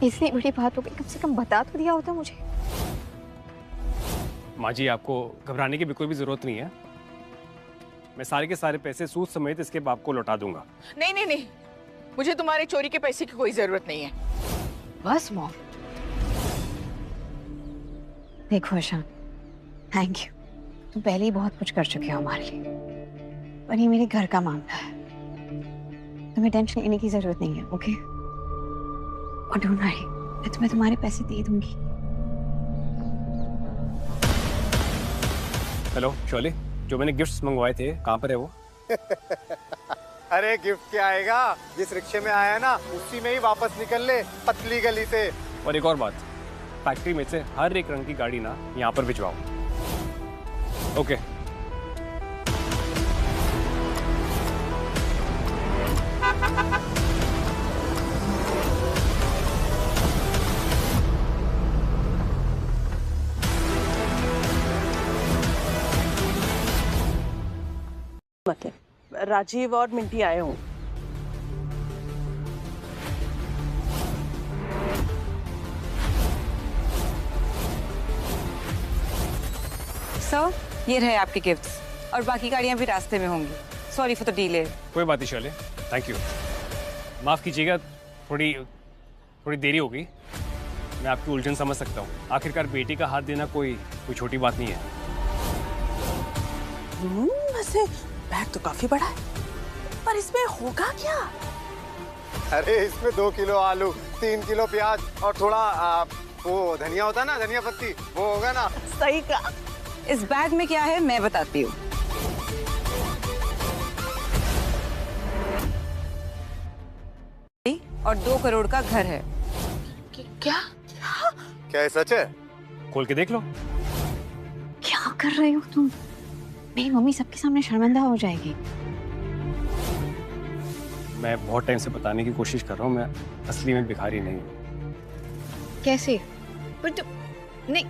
इतनी बड़ी बात हो गई, कम से कम बता तो दिया होता मुझे। माँ जी आपको घबराने की बिल्कुल भी जरूरत नहीं है। मैं सारे के सारे पैसे सूद समेत इसके बाप को लौटा दूंगा। नहीं नहीं नहीं, मुझे तुम्हारे चोरी के पैसे की कोई जरूरत नहीं है। बस मॉम। देखो ईशान, थैंक यू। तुम पहले ही बहुत कुछ कर चुके हो हमारे लिए, पर ये मेरे घर का मामला है, तुम्हें टेंशन लेने की जरूरत नहीं है। ओके? और डोंट वरी, मैं तुम्हें तुम्हारे पैसे दे दूंगी। हेलो शोले, जो मैंने गिफ्ट्स मंगवाए थे कहाँ पर है वो? अरे गिफ्ट क्या आएगा, जिस रिक्शे में आया ना उसी में ही वापस निकल ले, पतली गली से। और एक और बात, फैक्ट्री में से हर एक रंग की गाड़ी ना यहाँ पर भिजवाओ। ओके। राजीव और मिंटी आए हों। सर ये रहे आपके गिफ्ट्स और बाकी गाड़ियां भी रास्ते में होंगी। Sorry for the delay. कोई बात नहीं शोले, थैंक यू। माफ कीजिएगा, थोड़ी थोड़ी देरी होगी, मैं आपकी उलझन समझ सकता हूँ। आखिरकार बेटी का हाथ देना कोई छोटी बात नहीं है। वैसे बैग तो काफी बड़ा है, पर इसमें होगा क्या? अरे इसमें 2 किलो आलू, 3 किलो प्याज और थोड़ा वो धनिया होता है ना, धनिया पत्ती, वो होगा ना। सही कहा। इस बैग में क्या है मैं बताती हूँ। और 2 करोड़ का घर है। क्या? क्या ये सच है? खोल के देख लो। क्या कर रहे हो तुम? मेरी मम्मी सबके सामने शर्मिंदा हो जाएगी। मैं बहुत टाइम से बताने की कोशिश कर रहा हूँ, मैं असली में भिखारी नहीं हूँ। कैसे? पर तुम नहीं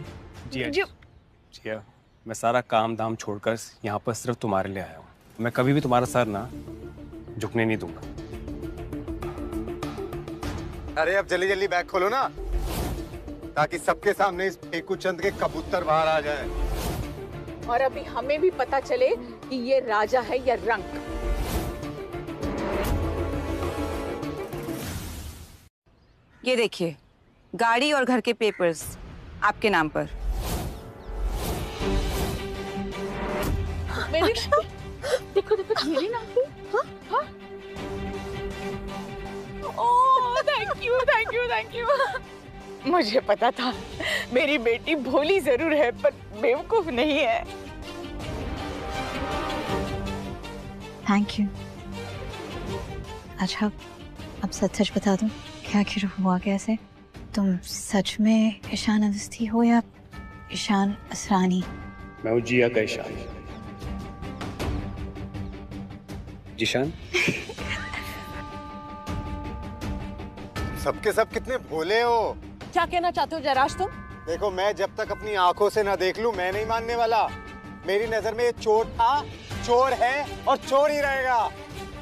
जिया, मैं सारा काम धाम छोड़कर यहाँ पर सिर्फ तुम्हारे लिए आया हूँ। मैं कभी भी तुम्हारा सर ना झुकने नहीं दूंगा। अरे अब जल्दी जल्दी बैग खोलो ना, ताकि सबके सामने इस फेकू चंद के कबूतर बाहर आ जाए। और अभी हमें भी पता चले कि ये राजा है या रंक। ये देखिए, गाड़ी और घर के पेपर्स आपके नाम पर। मेरे देखो देखो मेरे नाम पे। हाँ? Oh thank you thank you thank you. मुझे पता था मेरी बेटी भोली जरूर है पर बेवकूफ नहीं है। Thank you. अच्छा अब सच सच बता दूं, क्या आखिर हुआ कैसे? तुम सच में ईशान अवस्थी हो या ईशान असरानी? मैं हूँ जिया का ईशान। जीशान। सबके सब कितने भोले हो। क्या कहना चाहते हो जयराज तुम? देखो, मैं जब तक अपनी आंखों से ना देख लूं मैं नहीं मानने वाला। मेरी नजर में ये चोर था, चोर है और चोर ही रहेगा।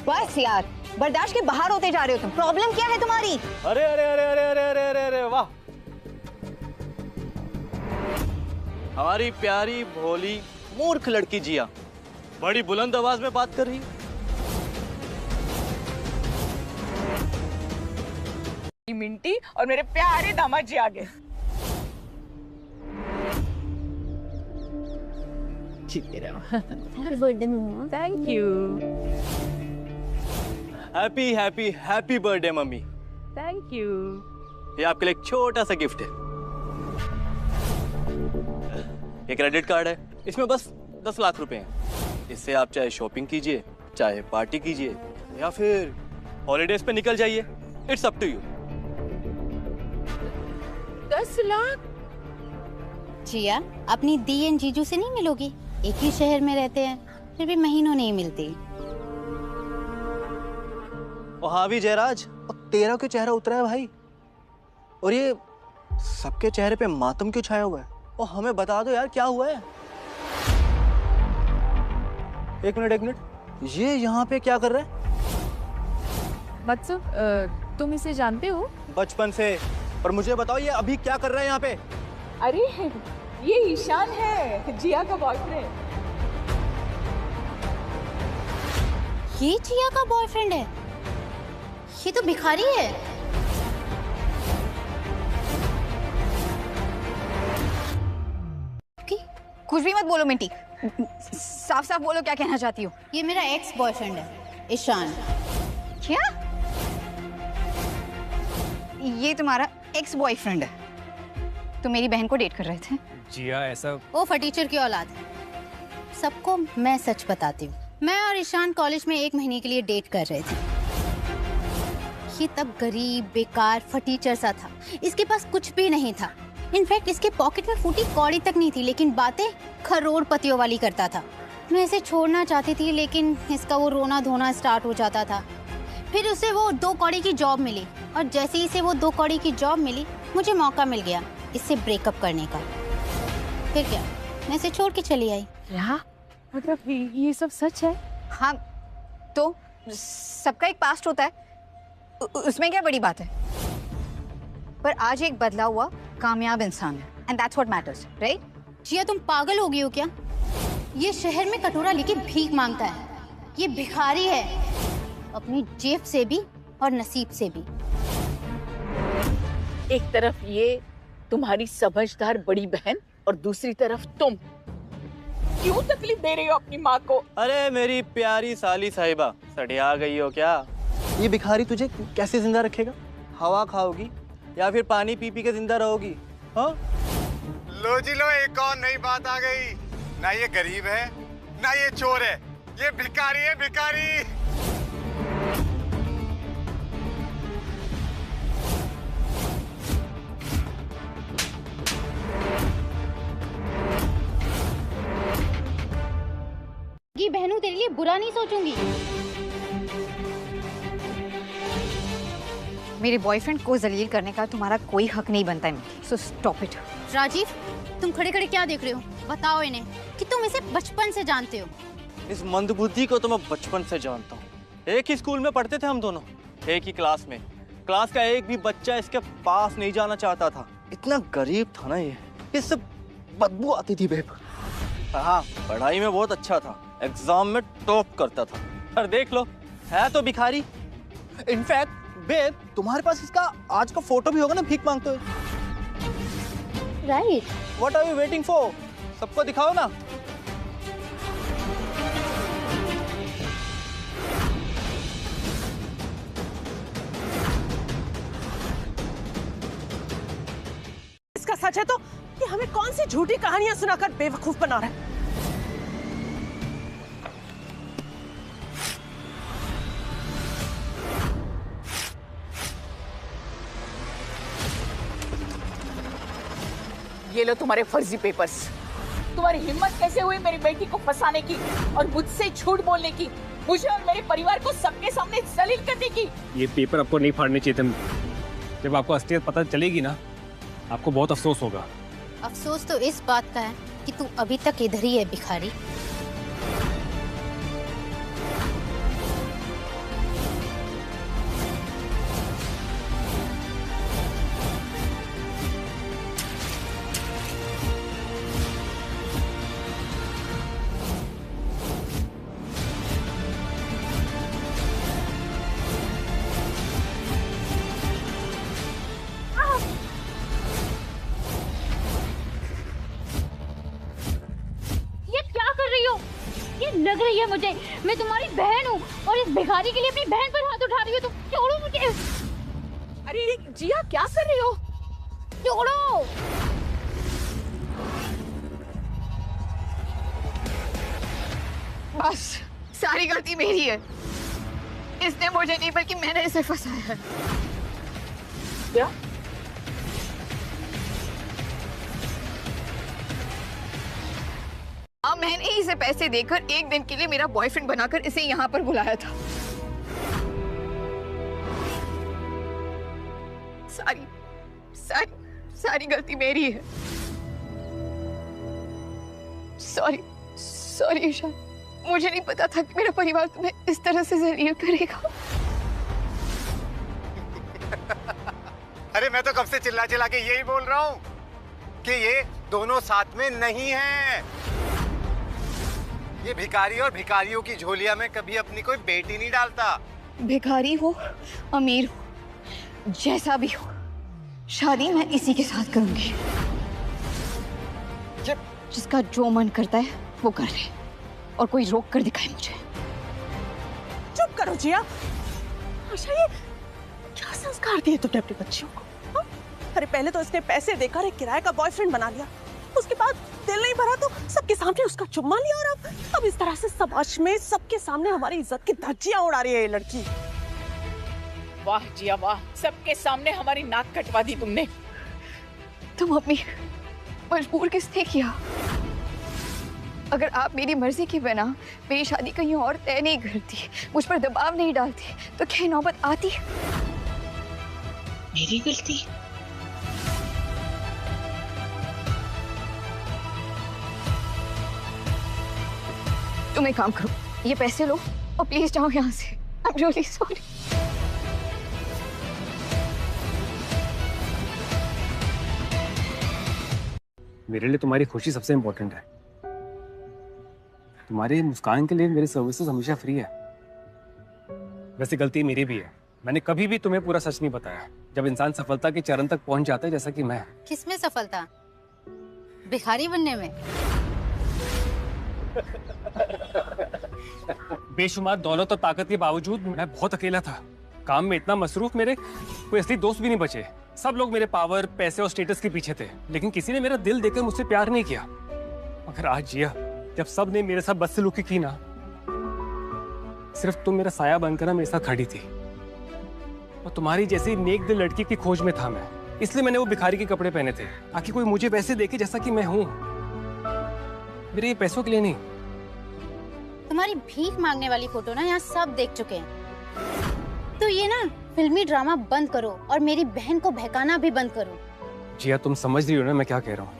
बस यार, बर्दाश्त के बाहर होते जा रहे हो तुम। प्रॉब्लम क्या है तुम्हारी? अरे अरे अरे अरे अरे अरे अरे अरे वाह, हमारी प्यारी भोली मूर्ख लड़की जिया बड़ी बुलंद आवाज में बात कर रही। मिंटी और मेरे प्यारे दामाद जी आ गए। Thank you. Happy happy happy birthday mummy. Thank you. ये आपके लिए एक छोटा सा गिफ्ट है। ये क्रेडिट कार्ड है, इसमें बस 10 लाख रुपए हैं। इससे आप चाहे शॉपिंग कीजिए, चाहे पार्टी कीजिए या फिर हॉलीडेज पे निकल जाइए। It's up to you. 10 lakh? Jiya, अपनी दी एंड जीजू से नहीं मिलोगी? एक ही शहर में रहते हैं, फिर भी महीनों नहीं मिलती। और हाँ भी जयराज, और तेरा क्यों चेहरा उतरा है भाई? और ये सबके चेहरे पे मातम क्यों छाया हुआ है? और हमें बता दो यार क्या हुआ है? एक मिनट, ये यहाँ पे क्या कर रहा है? मत्सु, तुम इसे जानते हो? बचपन से। पर मुझे बताओ ये अभी क्या कर रहा है यहाँ पे? अरे ये ईशान है, जिया का बॉयफ्रेंड। ये जिया का बॉयफ्रेंड है? ये तो भिखारी है। कुछ भी मत बोलो मिंटी, साफ साफ बोलो क्या कहना चाहती हो। ये मेरा एक्स बॉयफ्रेंड है, ईशान। क्या? ये तुम्हारा एक्स बॉयफ्रेंड है? तुम मेरी बहन को डेट कर रहे थे? जिया ऐसा। वो फटीचर की औलाद है। सबको मैं सच बताती हूँ, मैं और ईशान कॉलेज में 1 महीने के लिए डेट कर रहे थे। ये तब गरीब बेकार फटीचर सा था, इसके पास कुछ भी नहीं था। इनफैक्ट इसके पॉकेट में फूटी कौड़ी तक नहीं थी, लेकिन बातें करोड़पतियों वाली करता था। मैं इसे छोड़ना चाहती थी, लेकिन इसका वो रोना धोना स्टार्ट हो जाता था। फिर उसे वो 2 कौड़ी की जॉब मिली, और जैसे ही इसे वो 2 कौड़ी की जॉब मिली, मुझे मौका मिल गया इससे ब्रेकअप करने का। फिर क्या, मैं इसे छोड़ के चली आई। क्या मतलब ये सब सच है? हाँ, तो सबका एक पास्ट होता है, उसमें क्या बड़ी बात है? पर आज एक बदला हुआ कामयाब इंसान है, and that's what matters, right? Jiya, तुम पागल हो गई हो क्या? ये शहर में कटोरा लेके भीख मांगता है। ये भिखारी है, अपनी जेब से भी और नसीब से भी। एक तरफ ये तुम्हारी समझदार बड़ी बहन और दूसरी तरफ तुम। क्यों तकलीफ दे रही हो अपनी माँ को? अरे मेरी प्यारी साली साहिबा, सड़िया गई हो क्या? ये भिखारी तुझे कैसे जिंदा रखेगा? हवा खाओगी या फिर पानी पी पी के जिंदा रहोगी? हाँ? लो जी लो, एक और नई बात आ गई। ना ये गरीब है ना ये चोर है, ये भिखारी है, भिखारी। ये बहनों तेरे लिए बुरा नहीं सोचूंगी। मेरे बॉयफ्रेंड को जलील करने का तुम्हारा कोई हक नहीं बनता है, सो स्टॉप इट। राजीव, तुम खड़े खड़े क्या देख रहे हो? बताओ इन्हें कि तुम इसे बचपन से जानते हो। इस मंदबुद्धि को तो मैं बचपन से जानता हूँ। एक ही स्कूल में पढ़ते थे हम दोनों, एक ही क्लास में। क्लास का एक भी बच्चा इसके पास नहीं जाना चाहता था। इतना गरीब था ना ये, इससे बदबू आती थी बेब। हाँ, पढ़ाई में बहुत अच्छा था, एग्जाम में टॉप करता था। पर देख लो, है तो भिखारी। इनफैक्ट बेब, तुम्हारे पास इसका आज का फोटो भी होगा ना भीख मांगते हुए। Right. What are you waiting for? सबको दिखाओ ना। इसका सच है तो ये हमें कौन सी झूठी कहानियां सुनाकर बेवकूफ बना रहा है? ये लो तुम्हारे फर्जी पेपर्स। तुम्हारी हिम्मत कैसे हुई मेरी बेटी को फंसाने की और मुझसे झूठ बोलने की, मुझे और मेरे परिवार को सबके सामने जलील करने की? ये पेपर आपको नहीं फाड़ने चाहिए थे। जब आपको असलियत पता चलेगी ना, आपको बहुत अफसोस होगा। अफसोस तो इस बात का है कि तू अभी तक इधर ही है भिखारी। लग रही है मुझे, मैं तुम्हारी बहन हूँ और इस भिखारी के लिए अपनी बहन पर हाथ उठा रही हो। तुम छोड़ो मुझे। अरे जिया, क्या कर रही हो? छोड़ो। बस, सारी गलती मेरी है। इसने मुझे नहीं बल्कि मैंने इसे फंसाया है। क्या? मैंने इसे पैसे देकर एक दिन के लिए मेरा बॉयफ्रेंड बनाकर इसे यहाँ पर बुलाया था। सारी गलती मेरी है। सॉरी ईशान, मुझे नहीं पता था कि मेरा परिवार तुम्हें इस तरह से जलील करेगा। अरे मैं तो कब से चिल्ला चिल्ला के यही बोल रहा हूँ कि ये दोनों साथ में नहीं हैं। ये भिखारी और भिखारियों की झोलिया में कभी अपनी कोई बेटी नहीं डालता। भिखारी हो, अमीर हो, जैसा भी हो, शादी मैं इसी के साथ करूंगी। जिसका जो मन करता है वो कर ले और कोई रोक कर दिखाए मुझे। चुप करो जिया। आशा, ये क्या संस्कार दिए तुमने अपनी बच्चियों को? हा? अरे पहले तो इसने पैसे देकर एक किराए का बॉयफ्रेंड बना लिया, उसके बाद दिल नहीं भरा तो सबके सामने उसका चुम्मा लिया, और अब इस तरह से समाज में सबके सामने हमारी इज्जत की धज्जियां उड़ा रही है ये लड़की। वाह जिया वाह, सबके सामने हमारी नाक कटवा दी तुमने। तुम अपनी मजबूर किसने किया? अगर आप मेरी मर्जी की बिना मेरी शादी कहीं और तय नहीं करती, मुझ पर दबाव नहीं डालती, तो क्या नौबत आती? मेरी गलती? तुम एक काम करो, ये पैसे लो और प्लीज जाओ यहाँ से। I'm really sorry. मेरे लिए तुम्हारी खुशी सबसे इम्पोर्टेंट है। तुम्हारी मुस्कान के लिए मेरी सर्विसेज हमेशा फ्री है। वैसे गलती मेरी भी है, मैंने कभी भी तुम्हें पूरा सच नहीं बताया। जब इंसान सफलता के चरण तक पहुंच जाता है, जैसा कि मैं। किसमें सफलता? भिखारी बनने में? बेशुमार दौलत और ताकत के बावजूद मैं बहुत अकेला था। काम में इतना मसरूफ, मेरे कोई असली दोस्त भी नहीं बचे। सब लोग मेरे पावर, पैसे और स्टेटस के पीछे थे, लेकिन किसी ने मेरा दिल देकर मुझसे प्यार नहीं किया। मगर आज जिया, जब सब ने मेरे साथ बदसलूकी की ना, सिर्फ तुम मेरा साया बनकर मेरे साथ खड़ी थी। और तुम्हारी जैसी नेक दिल लड़की की खोज में था मैं, इसलिए मैंने वो भिखारी के कपड़े पहने थे, ताकि कोई मुझे वैसे देखे जैसा कि मैं हूं। मेरे ये पैसों के लिए नहीं। तुम्हारी भीख मांगने वाली फोटो ना यहाँ सब देख चुके हैं। तो ये ना फिल्मी ड्रामा बंद करो और मेरी बहन को बहकाना भी बंद करो। जिया, तुम समझ रही हो ना मैं क्या कह रहा हूँ?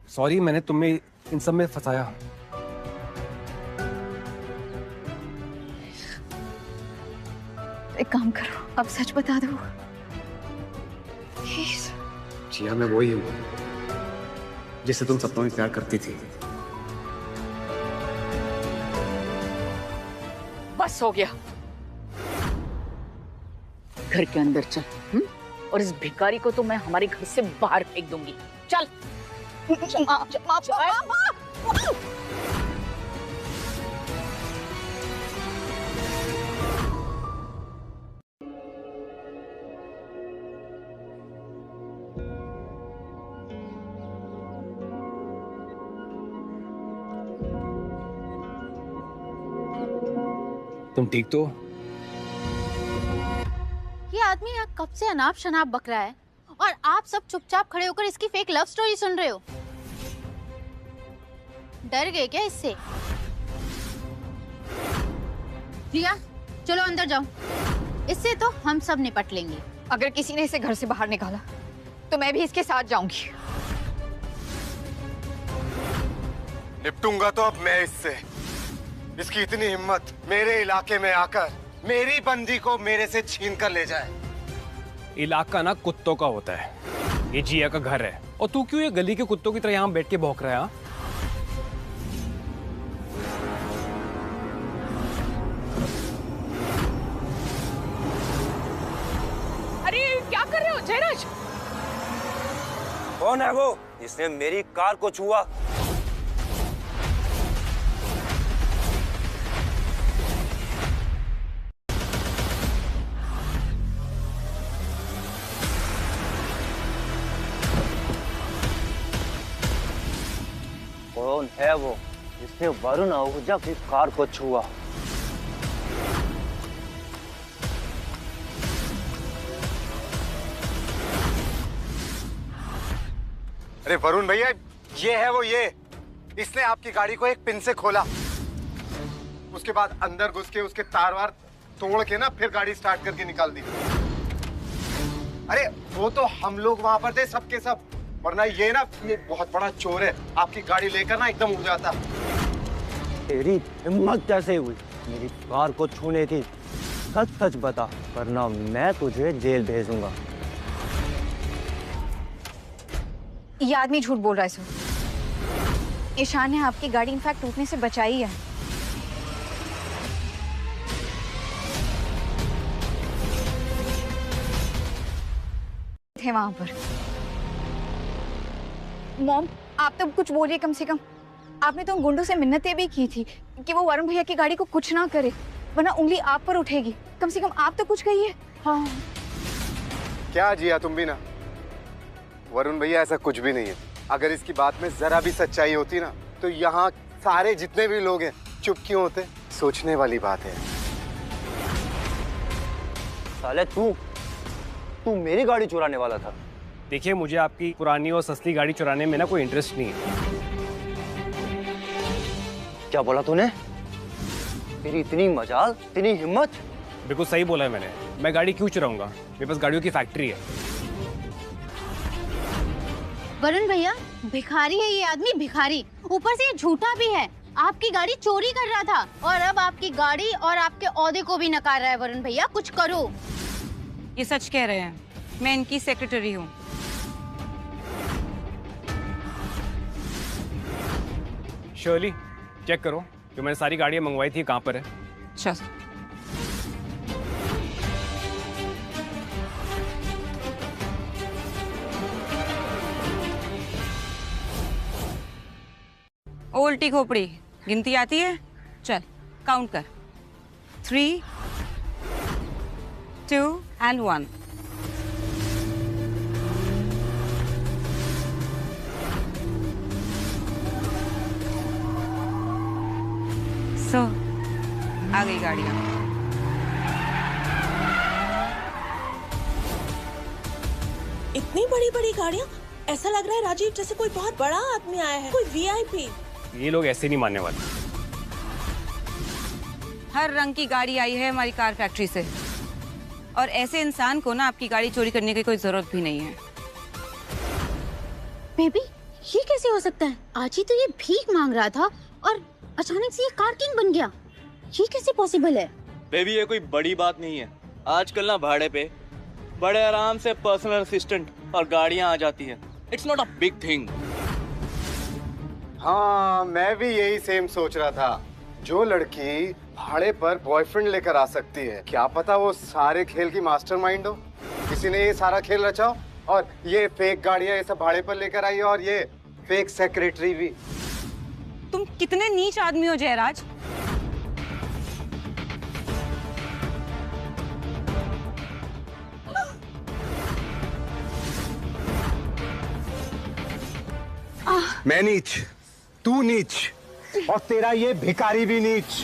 सॉरी, मैंने तुम्हें इन सब में फंसाया। एक काम करो, अब सच बता दो। प्लीज। जिया, मैं वही हूँ जिससे तुम सपनों में प्यार करती थी। बस हो गया, घर के अंदर चल। और इस भिखारी को तो मैं हमारे घर से बाहर फेंक दूंगी। चल। तुम ठीक तो? ये आदमी यहाँ कब से अनाप शनाप बक रहा है और आप सब चुपचाप खड़े होकर इसकी फेक लव स्टोरी सुन रहे हो। डर गए क्या इससे? रिया, चलो अंदर जाओ, इससे तो हम सब निपट लेंगे। अगर किसी ने इसे घर से बाहर निकाला तो मैं भी इसके साथ जाऊंगी। निपटूंगा तो अब मैं इससे। इसकी इतनी हिम्मत मेरे इलाके में आकर मेरी बंदी को मेरे से छीन कर ले जाए। इलाका ना कुत्तों का होता है, ये जिया का घर है। और तू क्यों ये गली के कुत्तों की तरह यहाँ बैठ के भौंक रहा है? अरे क्या कर रहे हो जयराज? कौन है वो जिसने मेरी कार को छुआ? कौन है वो जिसने वरुण आहूजा की कार को छुआ? अरे वरुण भैया, ये है वो, ये इसने आपकी गाड़ी को एक पिन से खोला, उसके बाद अंदर घुस के उसके तार वार तोड़ के ना फिर गाड़ी स्टार्ट करके निकाल दी। अरे वो तो हम लोग वहां पर थे सबके सब, वरना ये ना ये बहुत बड़ा चोर है, आपकी गाड़ी लेकर ना एकदम उड़ जाता। तेरी हिम्मत कैसे हुई मेरी कार को छूने की? सच सच बता, वरना मैं तुझे जेल भेजूंगा। ये आदमी झूठ बोल रहा है सर। ईशान ने आपकी गाड़ी इनफैक्ट टूटने से बचाई है। थे वहां पर। मॉम, आप तो कुछ बोलिए कम से कम। आपने तो उन गुंडों से मिन्नतें भी की थी कि वो वरुण भैया की गाड़ी को कुछ ना करे, वरना उंगली आप पर उठेगी। कम से कम आप तो कुछ कहिए। हाँ। क्या जिया, तुम भी ना। वरुण भैया ऐसा कुछ भी नहीं है। अगर इसकी बात में जरा भी सच्चाई होती ना तो यहाँ सारे जितने भी लोग हैं चुप क्यों होते? सोचने वाली बात है। साले तू मेरी गाड़ी चुराने वाला था। देखिए, मुझे आपकी पुरानी और सस्ती गाड़ी चुराने में ना कोई इंटरेस्ट नहीं है। क्या बोला तूने? तेरी इतनी मजाल, इतनी हिम्मत? बिल्कुल सही बोला है मैंने। मैं गाड़ी क्यों चुराऊंगा? मेरे पास गाड़ियों की फैक्ट्री है। वरुण भैया, भिखारी है ये आदमी, भिखारी। ऊपर से ये झूठा भी है। आपकी गाड़ी चोरी कर रहा था और अब आपकी गाड़ी और आपके ओहदे को भी नकार रहा है। वरुण भैया, कुछ करो। ये सच कह रहे हैं, मैं इनकी सेक्रेटरी हूँ। शर्ली, चेक करो जो मैंने सारी गाड़ियां मंगवाई थी कहाँ पर है। अच्छा। ओ उल्टी खोपड़ी, गिनती आती है? चल काउंट कर। 3, 2 and 1। सो आ गई गाड़ियाँ। इतनी बड़ी बड़ी गाड़ियाँ, ऐसा लग रहा है राजीव जैसे कोई बहुत बड़ा आदमी आया है, कोई वीआईपी। ये लोग ऐसे नहीं मानने वाले। हर रंग की गाड़ी आई है हमारी कार फैक्ट्री से, और ऐसे इंसान को ना आपकी गाड़ी चोरी करने की कोई जरूरत भी नहीं है। बेबी, ये कैसे हो सकता है? आज ही तो ये भीख मांग रहा था और अचानक से ये कार किंग बन गया। ये कैसे पॉसिबल है? बेबी ये कोई बड़ी बात नहीं है। आजकल ना भाड़े पे बड़े आराम से पर्सनल असिस्टेंट और गाड़ियां आ जाती है। It's not a big thing. हाँ, मैं भी यही सेम सोच रहा था। जो लड़की भाड़े पर बॉयफ्रेंड लेकर आ सकती है, क्या पता वो सारे खेल की मास्टरमाइंड हो। किसी ने ये सारा खेल रचा हो और ये फेक गाड़ियां ये सब भाड़े पर लेकर आई, और ये फेक सेक्रेटरी भी। तुम कितने नीच आदमी हो जयराज। मैं नीच, तू नीच, और तेरा ये भिखारी भी नीच।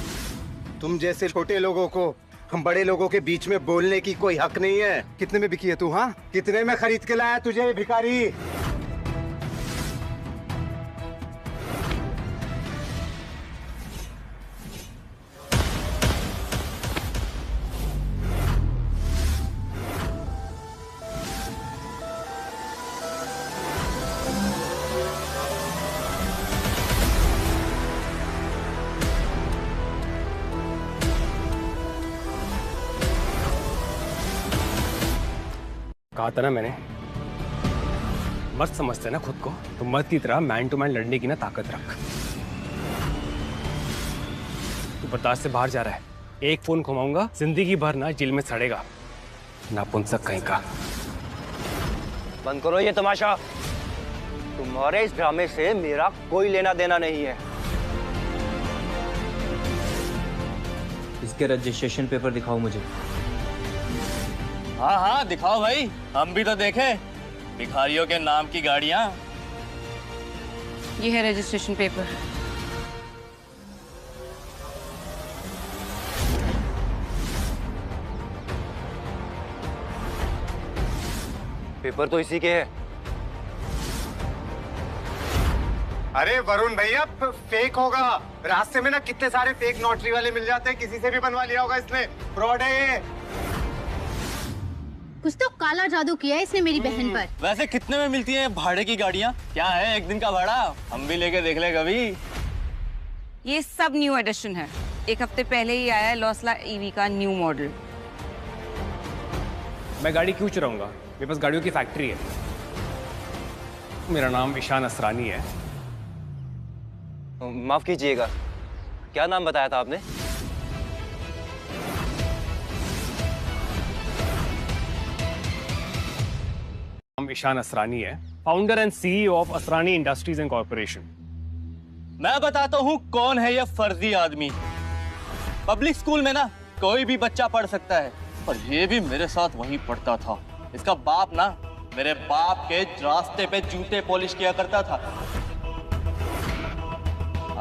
तुम जैसे छोटे लोगों को हम बड़े लोगों के बीच में बोलने की कोई हक नहीं है। कितने में बिकी है तू? हाँ, कितने में खरीद के लाया तुझे ये भिखारी? कहा था ना मैंने, मत समझते ना खुद को, तो मर्द की तरह मैन टू मैन लड़ने की ना ताकत रख। तू बर्दाश्त से बाहर जा रहा है। एक फोन घुमाऊंगा, जिंदगी भर ना जेल में सड़ेगा, नापुंसक कहीं का। बंद करो ये तमाशा। तुम्हारे इस ड्रामे से मेरा कोई लेना देना नहीं है। इसके रजिस्ट्रेशन पेपर दिखाओ मुझे। हाँ हाँ दिखाओ भाई, हम भी तो देखें भिखारियों के नाम की गाड़ियां। ये है रजिस्ट्रेशन पेपर। पेपर तो इसी के है। अरे वरुण भैया, फेक होगा। रास्ते में ना कितने सारे फेक नोटरी वाले मिल जाते हैं, किसी से भी बनवा लिया होगा इसने। फ्रॉड है ये। कुछ तो काला जादू किया है इसने मेरी बहन पर। वैसे कितने में मिलती हैं भाड़े की गाड़ियां? क्या है एक दिन का भाड़ा? हम भी लेके देख ले कभी। ये सब न्यू एडिशन है। एक हफ्ते पहले ही आया है लॉसला ईवी का न्यू मॉडल। मैं गाड़ी क्यों चुराऊंगा? मेरे पास गाड़ियों की फैक्ट्री है। मेरा नाम ईशान असरानी है। माफ कीजिएगा, क्या नाम बताया था आपने? ईशान असरानी है, founder and CEO of Asrani industries and corporation. मैं बताता हूँ कौन है ये फर्जी आदमी। पब्लिक स्कूल में ना कोई भी बच्चा पढ़ सकता है, और ये भी मेरे साथ वहीं पढ़ता था। इसका बाप ना मेरे बाप के रास्ते पे जूते पॉलिश किया करता था।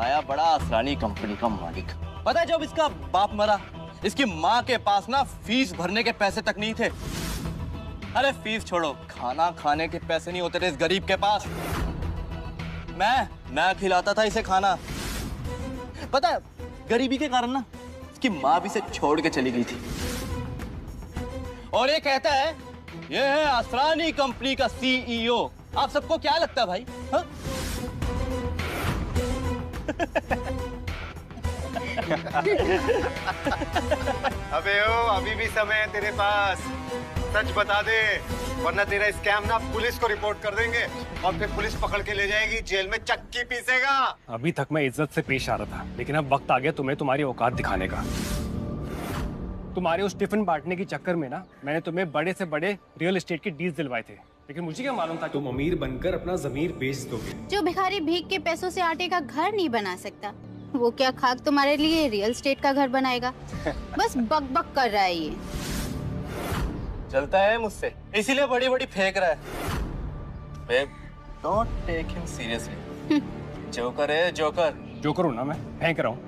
आया बड़ा असरानी कंपनी का मालिक। पता है जब इसका बाप मरा, इसकी माँ के पास ना फीस भरने के पैसे तक नहीं थे। अरे फीस छोड़ो, खाना खाने के पैसे नहीं होते थे इस गरीब के पास। मैं खिलाता था इसे खाना। पता है गरीबी के कारण ना इसकी माँ भी इसे छोड़ के चली गई थी। और ये कहता है ये है असरानी कंपनी का सीईओ। आप सबको क्या लगता है भाई? हा? अबे ओ, अभी भी समय है तेरे पास। सच बता दे, वरना तेरा स्कैम ना पुलिस को रिपोर्ट कर देंगे, और फिर पुलिस पकड़ के ले जाएगी, जेल में चक्की पीसेगा। अभी तक मैं इज्जत से पेश आ रहा था, लेकिन अब वक्त आ गया तुम्हें तुम्हारी औकात दिखाने का। तुम्हारे उस टिफिन बांटने के चक्कर में ना मैंने तुम्हें बड़े से बड़े रियल एस्टेट के डील्स दिलवाए थे, लेकिन मुझे क्या मालूम था तुम अमीर बनकर अपना जमीर बेच दोगे। जो भिखारी भीख के पैसों से आटे का घर नहीं बना सकता, वो क्या खाक तुम्हारे लिए रियल एस्टेट का घर बनाएगा? बस बक बक कर रहा है ये। चलता है मुझसे, इसीलिए बड़ी बड़ी फेंक रहा है। Babe, don't take him seriously. Joker है जोकर। जोकर हूं ना मैं, फेंक रहा हूं।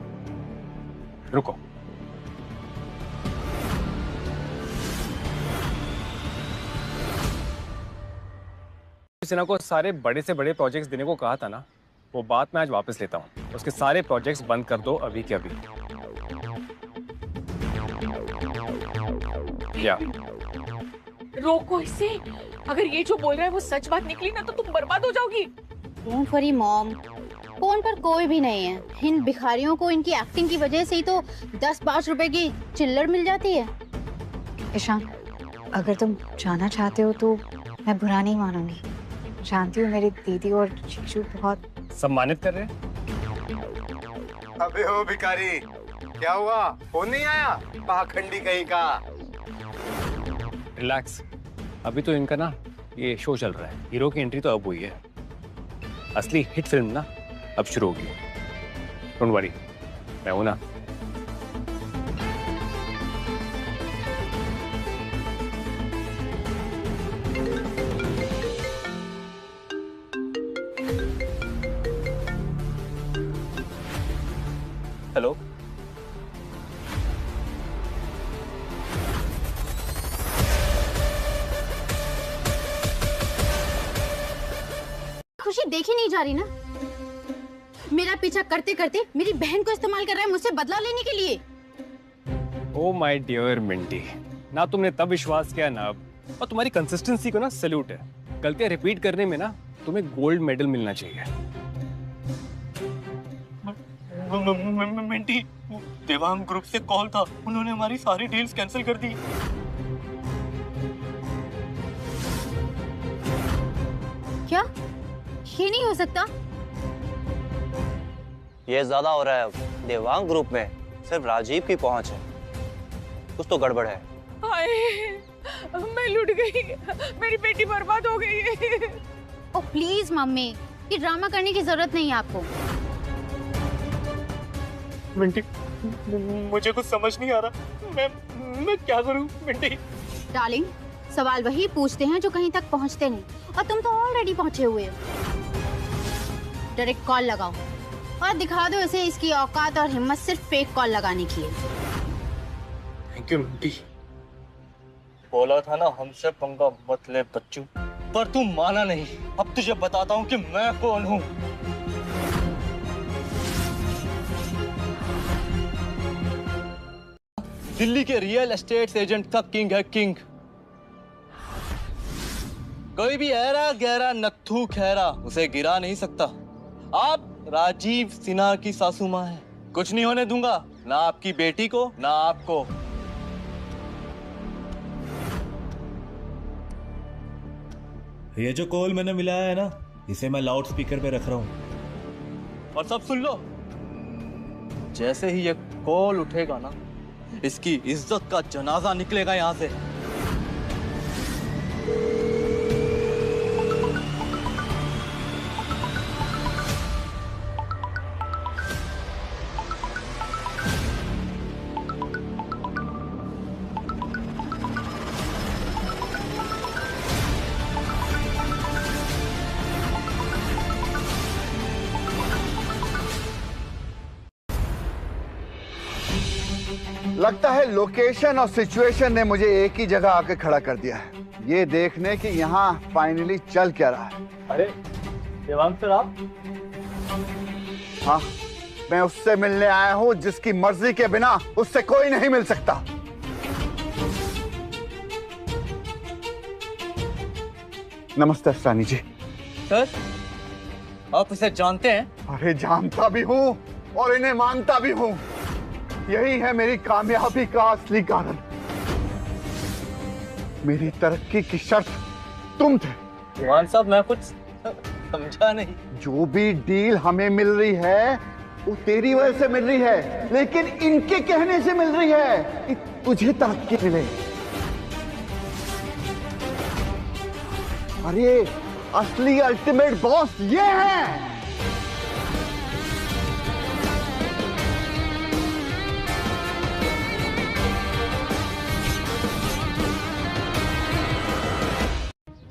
रुको। सिन्हा को सारे बड़े से बड़े प्रोजेक्ट्स देने को कहा था ना, वो बात मैं आज वापस लेता हूँ। उसके सारे प्रोजेक्ट्स बंद कर दो अभी के अभी। क्या? रोको इसे। अगर ये जो बोल रहा है वो सच बात निकली ना तो तुम बर्बाद हो जाओगी। डोंट वरी मॉम, फोन पर कोई भी नहीं है। इन भिखारियों को इनकी एक्टिंग की वजह से ही तो 10-5 रुपए की चिल्लर मिल जाती है। ईशान, अगर तुम जाना चाहते हो तो मैं बुरा नहीं मानूंगी। जानती हूँ मेरी दीदी और जीजू बहुत सम्मानित कर रहे हैं। अबे ओ भिखारी, क्या हुआ? फोन नहीं आया? पाखंडी कहीं का। रिलैक्स, अभी तो इनका ना ये शो चल रहा है। हीरो की एंट्री तो अब हुई है, असली हिट फिल्म ना अब शुरू होगी। डोंट वरी, मैं हूं ना। हेलो, खुशी देखी नहीं जा रही ना? मेरा पीछा करते करते मेरी बहन को इस्तेमाल कर रहा है मुझसे बदला लेने के लिए। ओ माय डियर मिंटी, ना तुमने तब विश्वास किया ना अब। और तुम्हारी कंसिस्टेंसी को ना सैल्यूट है। गलतियां रिपीट करने में ना तुम्हें गोल्ड मेडल मिलना चाहिए। मिंटी, देवांग ग्रुप से कॉल था, उन्होंने हमारी सारी डील्स कैंसिल कर दी। क्या? ये नहीं हो सकता। ये ज्यादा हो रहा है अब। देवांग ग्रुप में सिर्फ राजीव की पहुंच है, कुछ तो गड़बड़ है। हाय, मैं लुट गई, मेरी बेटी बर्बाद हो गई है। ओह प्लीज मम्मी, ये ड्रामा करने की जरूरत नहीं है आपको। मिंटी, मुझे कुछ समझ नहीं आ रहा। मैं क्या करूं मिंटी? डार्लिंग, सवाल वही पूछते हैं जो कहीं तक पहुंचते नहीं, और तुम तो ऑलरेडी पहुंचे हुए हो। डायरेक्ट कॉल लगाओ और दिखा दो इसे इसकी औकात और हिम्मत सिर्फ फेक कॉल लगाने की है। Thank you Minty. बोला था ना हमसे पंगा मत ले बच्चू, पर तू माना नहीं। अब तुझे बताता हूँ कि मैं कौन हूँ। दिल्ली के रियल एस्टेट एजेंट का किंग है किंग। कोई भी ऐरा गहरा नत्थू खैरा उसे गिरा नहीं सकता। आप राजीव सिन्हा की सासू माँ है, कुछ नहीं होने दूंगा, ना आपकी बेटी को ना आपको। ये जो कॉल मैंने मिलाया है ना, इसे मैं लाउड स्पीकर पे रख रहा हूँ। और सब सुन लो, जैसे ही ये कॉल उठेगा ना, इसकी इज्जत का जनाजा निकलेगा यहाँ से। लगता है लोकेशन और सिचुएशन ने मुझे एक ही जगह आके खड़ा कर दिया है, ये देखने कि यहाँ फाइनली चल क्या रहा है। अरे देवांग सर, आप? हाँ, मैं उससे मिलने आया हूँ जिसकी मर्जी के बिना उससे कोई नहीं मिल सकता। नमस्ते असरानी जी। सर, आप इसे जानते हैं? अरे जानता भी हूँ और इन्हें मानता भी हूँ। यही है मेरी कामयाबी का असली कारण। मेरी तरक्की की शर्त तुम थे। देवान साहब, मैं कुछ समझा नहीं। जो भी डील हमें मिल रही है वो तेरी वजह से मिल रही है, लेकिन इनके कहने से मिल रही है कि तुझे तरक्की मिले। अरे असली अल्टीमेट बॉस ये है।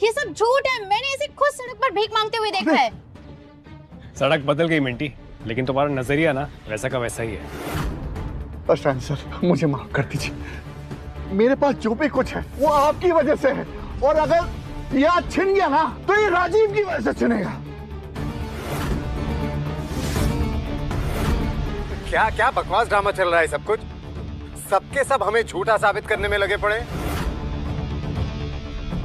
ये सब झूठ है, मैंने इसे खुद सड़क पर भीख मांगते हुए देखा है। सड़क बदल गई मिंटी, लेकिन तुम्हारा नजरिया ना वैसा का वैसा ही है। अशान सर, मुझे माफ कर दीजिए। मेरे पास जो भी कुछ है वो आपकी वजह से है, और अगर याद छिन गया ना तो ये राजीव की वजह से छिनेगा। क्या क्या बकवास ड्रामा चल रहा है सब कुछ? सबके सब हमें झूठा साबित करने में लगे पड़े।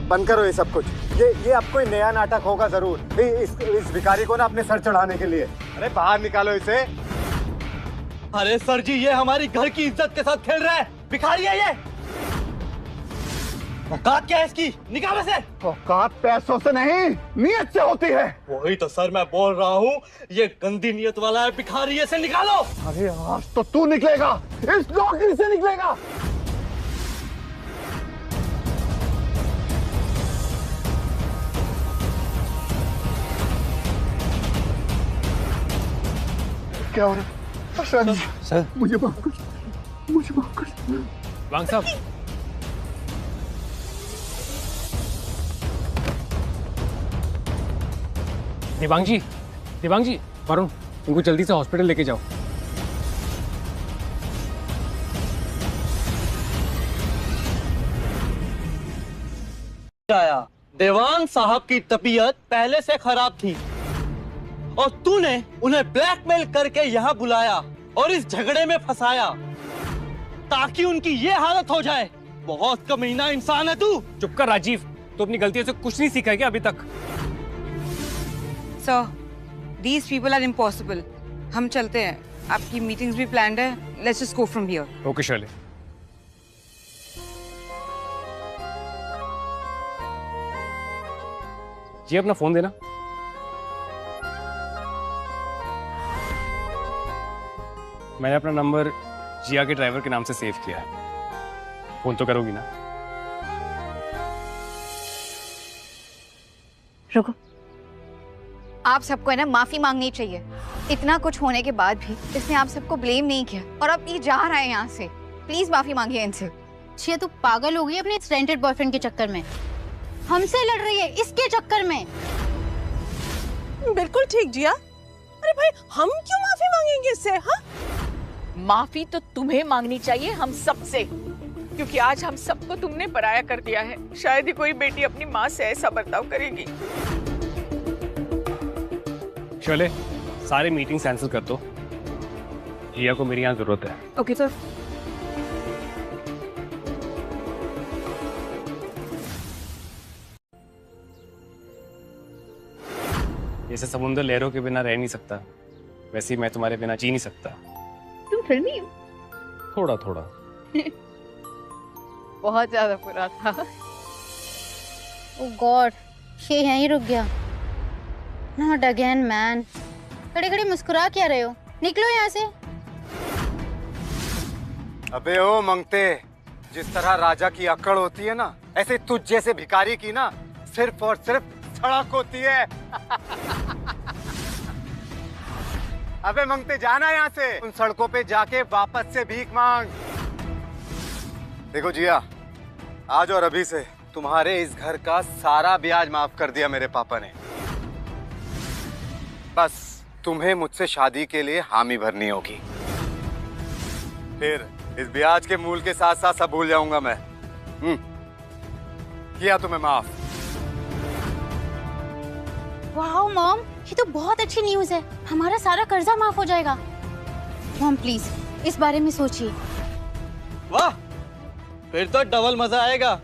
बंद करो ये सब कुछ। ये अब कोई नया नाटक होगा जरूर इस भिखारी को ना अपने सर चढ़ाने के लिए। अरे बाहर निकालो इसे। अरे सर जी, ये हमारी घर की इज्जत के साथ खेल रहा है। भिखारी है ये। औकात क्या है इसकी? निकालो इसे। औकात पैसों से नहीं, नियत से होती है। वही तो सर मैं बोल रहा हूँ, ये गंदी नियत वाला है भिखारी, इसे निकालो। अरे आज तो तू निकलेगा, इस नौकरी से निकलेगा। क्या हो रहा है? अशान जी, सर मुझे माफ कर, मुझे माफ कर। वांग साहब, देवांग जी, वरुण, इनको जल्दी से हॉस्पिटल लेके जाओ। आया, देवांग साहब की तबीयत पहले से खराब थी और तूने उन्हें ब्लैकमेल करके यहाँ बुलाया और इस झगड़े में फंसाया ताकि उनकी ये हालत हो जाए। बहुत कमीना इंसान है तू। चुप कर राजीव, तो अपनी गलतियों से कुछ नहीं सीखा है क्या अभी तक? Sir, these people are impossible. हम चलते हैं, आपकी मीटिंग्स भी प्लान्ड है। Let's just go from here. Okay Sholay. जी अपना फोन देना। मैंने अपना नंबर जिया के ड्राइवर के नाम से सेव किया है। फोन तो करोगी ना? रुको, आप सबको है ना माफी मांगनी चाहिए। इतना कुछ होने के बाद भी इसने आप सबको ब्लेम नहीं किया और अब ये जा रहा है यहाँ से। प्लीज माफी मांगिए इनसे। छिया, तू पागल हो गई अपने रेंटेड बॉयफ्रेंड के चक्कर में। हमसे लड़ रही है इसके चक्कर में। बिल्कुल ठीक जिया। अरे भाई, हम क्यों माफी मांगेंगे इससे? हाँ, माफी तो तुम्हें मांगनी चाहिए हम सबसे, क्योंकि आज हम सबको तुमने पराया कर दिया है। शायद ही कोई बेटी अपनी माँ से ऐसा बर्ताव करेगी। शोले, सारे मीटिंग कैंसिल कर दो। जिया को मेरी यहाँ जरूरत है। Okay sir. जैसे समुद्र लहरों के बिना रह नहीं सकता, वैसे ही मैं तुम्हारे बिना जी नहीं सकता। तुम फिल्मी हो? थोड़ा थोड़ा। बहुत ज्यादा बुरा था। ओह गॉड, ये यहीं रुक गया। Not again man. खड़े खड़े मुस्कुरा क्या रहे हो? निकलो यहाँ से। अबे ओ मंगते, जिस तरह राजा की अक्कड़ होती है ना, ऐसे तुझ जैसे भिखारी की ना सिर्फ और सिर्फ सड़क होती है। अबे मंगते, जाना यहाँ से। उन सड़कों पे जाके वापस से भीख मांग। देखो जिया, आज और अभी से तुम्हारे इस घर का सारा ब्याज माफ कर दिया मेरे पापा ने। बस तुम्हें मुझसे शादी के लिए हामी भरनी होगी, फिर इस ब्याज के मूल के साथ साथ सब भूल जाऊंगा मैं। किया तुम्हें माफ। वाह मॉम, ये तो बहुत अच्छी न्यूज़ है। हमारा सारा कर्जा माफ हो जाएगा। मॉम प्लीज इस बारे में सोचिए। वाह, फिर तो डबल मजा आएगा।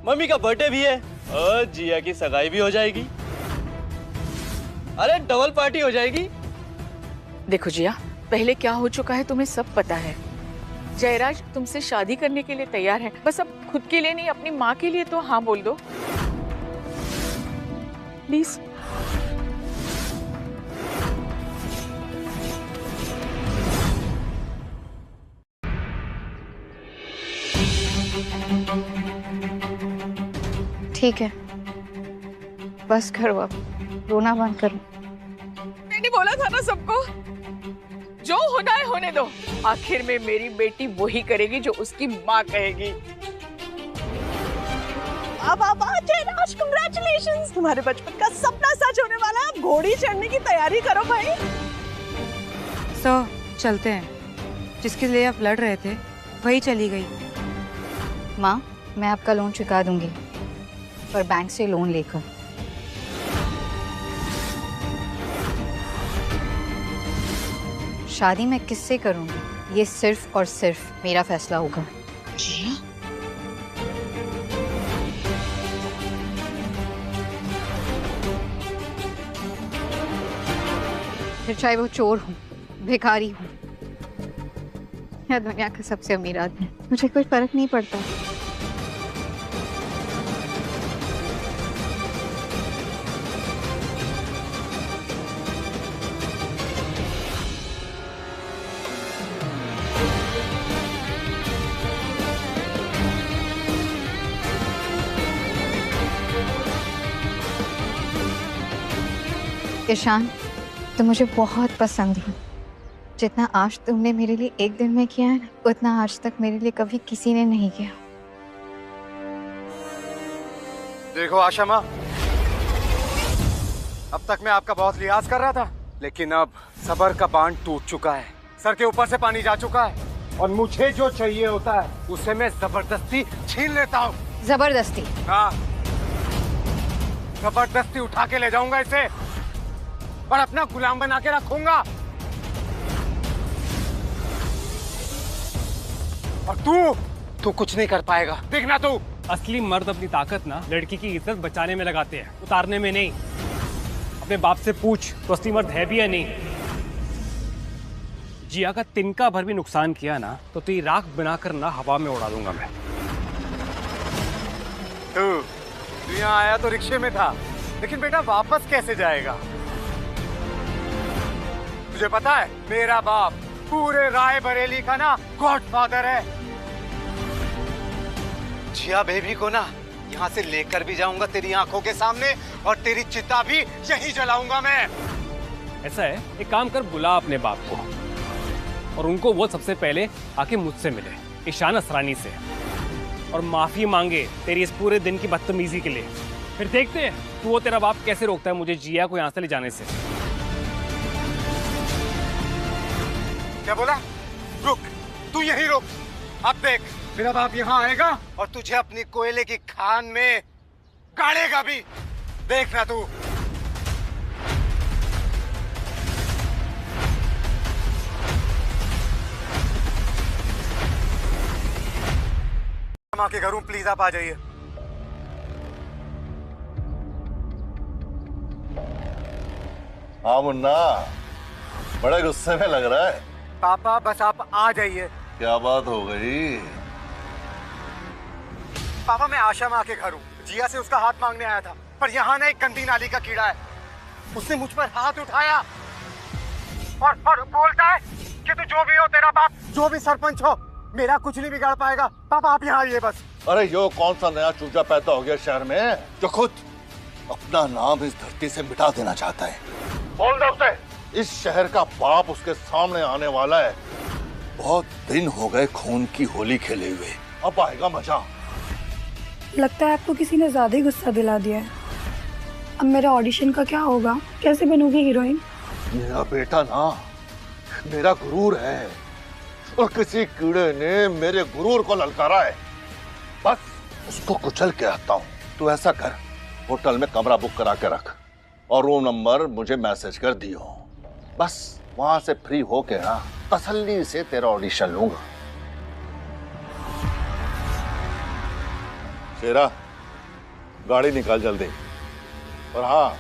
मम्मी का बर्थडे भी है और जिया की सगाई भी हो जाएगी। अरे डबल पार्टी हो जाएगी। देखो जिया, पहले क्या हो चुका है तुम्हें सब पता है। जयराज तुमसे शादी करने के लिए तैयार है। बस अब खुद के लिए नहीं, अपनी माँ के लिए तो हाँ बोल दो प्लीज। ठीक है, बस करो अब, रोना बंद करो। मैंने बोला था ना सबको, जो होना है होने दो। आखिर में मेरी बेटी वही करेगी जो उसकी माँ कहेगी। अब जयराज, कांग्रेचुलेशंस, तुम्हारे बचपन का सपना सच होने वाला है। अब घोड़ी चढ़ने की तैयारी करो भाई। सो चलते हैं। जिसके लिए आप लड़ रहे थे वही चली गई। माँ, मैं आपका लोन चुका दूंगी, पर बैंक से लोन लेकर। शादी मैं किससे करूंगी ये सिर्फ और सिर्फ मेरा फैसला होगा। फिर चाहे वो चोर हो, भिखारी हो या दुनिया का सबसे अमीर आदमी, मुझे कोई फर्क नहीं पड़ता। ईशान, तुम मुझे बहुत पसंद हो। जितना आज तुमने मेरे लिए एक दिन में किया है, उतना आज तक मेरे लिए कभी किसी ने नहीं किया। देखो आशा माँ, अब तक मैं आपका बहुत लिहाज कर रहा था, लेकिन अब सबर का बांध टूट चुका है, सर के ऊपर से पानी जा चुका है, और मुझे जो चाहिए होता है उसे मैं जबरदस्ती छीन लेता हूँ। जबरदस्ती? हाँ, जबरदस्ती उठा के ले जाऊंगा इसे और अपना गुलाम बना के रखूंगा। और तू कुछ नहीं कर पाएगा, देखना तू। असली मर्द अपनी ताकत ना लड़की की इज्जत बचाने में लगाते हैं, उतारने में नहीं। अपने बाप से पूछ तो असली मर्द है भी या नहीं। जिया का तिनका भर भी नुकसान किया ना तो तेरी राख बनाकर ना हवा में उड़ा दूंगा मैं। तू यहाँ आया तो रिक्शे में था, लेकिन बेटा वापस कैसे जाएगा? तुझे पता है मेरा बाप पूरे रायबरेली का ना गॉडफादर है। जिया बेबी को ना यहाँ से लेकर भी जाऊंगा तेरी आंखों के सामने, और तेरी चिता भी यहीं जलाऊंगा मैं। ऐसा है, एक काम कर, बुला अपने बाप को और उनको वो सबसे पहले आके मुझसे मिले, ईशान असरानी से, और माफी मांगे तेरी इस पूरे दिन की बदतमीजी के लिए। फिर देखते हैं तू वो तेरा बाप कैसे रोकता है मुझे जिया को यहाँ से ले जाने से। क्या बोला? रुक, तू यहीं रुक। अब देख, मेरा बाप यहाँ आएगा और तुझे अपनी कोयले की खान में गाड़ेगा भी, देखना तू। माँ के घर हूँ, प्लीज आप आ जाइए। हाँ मुन्ना, बड़े गुस्से में लग रहा है। पापा बस आप आ जाइए। क्या बात हो गई? पापा मैं आशा माँ के घर हूँ, जिया से उसका हाथ मांगने आया था, पर यहाँ ना एक गंदी नाली का कीड़ा है, उसने मुझ पर हाथ उठाया और बोलता है कि तू जो भी हो, तेरा बाप जो भी सरपंच हो, मेरा कुछ नहीं बिगाड़ पाएगा। पापा आप यहाँ आइए बस। अरे यो कौन सा नया चूजा पैदा हो गया शहर में जो खुद अपना नाम इस धरती से मिटा देना चाहता है? बोल दो उसे। इस शहर का बाप उसके सामने आने वाला है। बहुत दिन हो गए खून की होली खेले हुए, अब आएगा मजा। लगता है आपको किसी ने ज्यादा ही गुस्सा दिला दिया है। अब मेरा ऑडिशन का क्या होगा? कैसे बनूंगी हीरोइन? मेरा बेटा ना मेरा गुरूर है, और किसी कीड़े ने मेरे गुरूर को ललकारा है। बस उसको कुचल के आता हूँ। तू ऐसा कर, होटल में कमरा बुक करा के रख और रूम नंबर मुझे मैसेज कर दियो। बस वहां से फ्री होके ना तसल्ली से तेरा ऑडिशन लूंगा। शेरा, गाड़ी निकाल जल्दी। और हाँ,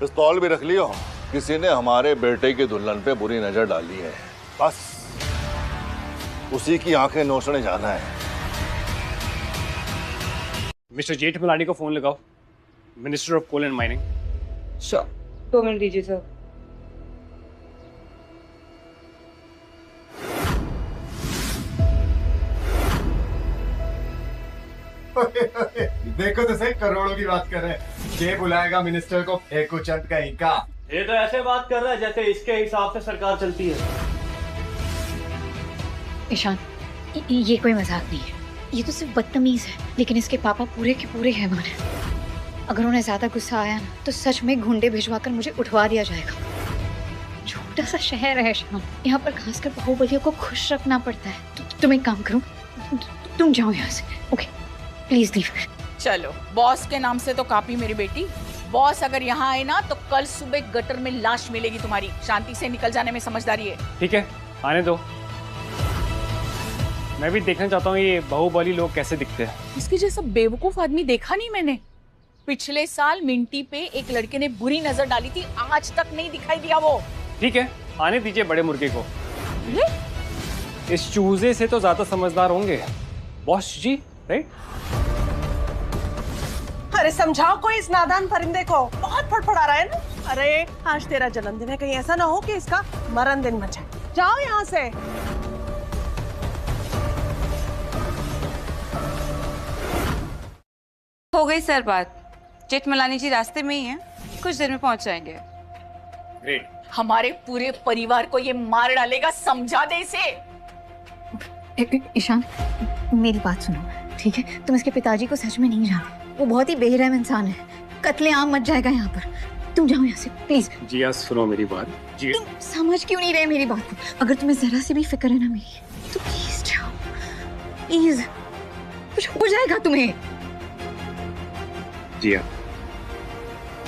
पिस्तौल भी रख लियो, किसी ने हमारे बेटे की दुल्हन पे बुरी नजर डाली है। बस उसी की आंखें नोचने जाना है। मिस्टर जेठमलानी को फोन लगाओ, minister of coal and mining. Sure, 2 minute दीजिए सर। देखो तो सही, करोड़ों की बात कर रहे हैं। ये बुलाएगा मिनिस्टर को, फेंको चंद कहीं का। ये तो ऐसे बात कर रहा है जैसे इसके हिसाब से सरकार चलती है। ईशान, ये कोई मजाक नहीं है, ये तो सिर्फ बदतमीज है, लेकिन इसके पापा पूरे के पूरे हैवान हैं। अगर उन्हें ज्यादा गुस्सा आया ना तो सच में गुंडे भिजवाकर मुझे उठवा दिया जाएगा। छोटा सा शहर है ईशान, यहाँ पर खासकर बाहुबलियों को खुश रखना पड़ता है। तुम एक काम करो, तुम जाओ यहाँ से, ओके? Please leave. चलो, बॉस के नाम से तो कापी मेरी बेटी। बॉस अगर यहाँ आए ना तो कल सुबह गटर में लाश मिलेगी तुम्हारी। शांति से निकल जाने में समझदारी है। ठीक है, आने दो। मैं भी देखना चाहता हूँ ये बाहुबली लोग कैसे दिखते हैं। इसके जैसा बेवकूफ आदमी देखा नहीं मैंने। पिछले साल मिंटी पे एक लड़के ने बुरी नजर डाली थी, आज तक नहीं दिखाई दिया वो। ठीक है, आने दीजिए बड़े मुर्गे को। इस चूजे से तो ज्यादा समझदार होंगे बॉस जी, राइट? अरे समझाओ कोई इस नादान परिंदे को, बहुत फड़फड़ा रहा है ना। अरे आज तेरा जन्मदिन है, कहीं ऐसा ना हो कि इसका मरण दिन बन जाए। जाओ यहाँ से। हो गई सर बात। जेठमलानी जी रास्ते में ही हैं, कुछ देर में पहुंच जाएंगे। ग्रेट। हमारे पूरे परिवार को ये मार डालेगा, समझा दे इसे। ईशान, मेरी बात सुनो, ठीक है? तुम इसके पिताजी को सच में नहीं जानते, वो बहुत ही बेरहम इंसान है। कत्लेआम मच जाएगा यहाँ पर। तुम जाओ यहाँ से प्लीज। जिया सुनो मेरी बात। जी तुम समझ क्यों नहीं रहे मेरी बात को? अगर तुम्हें जरा सी भी फिक्र है ना मेरी, तो प्लीज जाओ, प्लीज। कुछ हो जाएगा तुम्हें। जिया,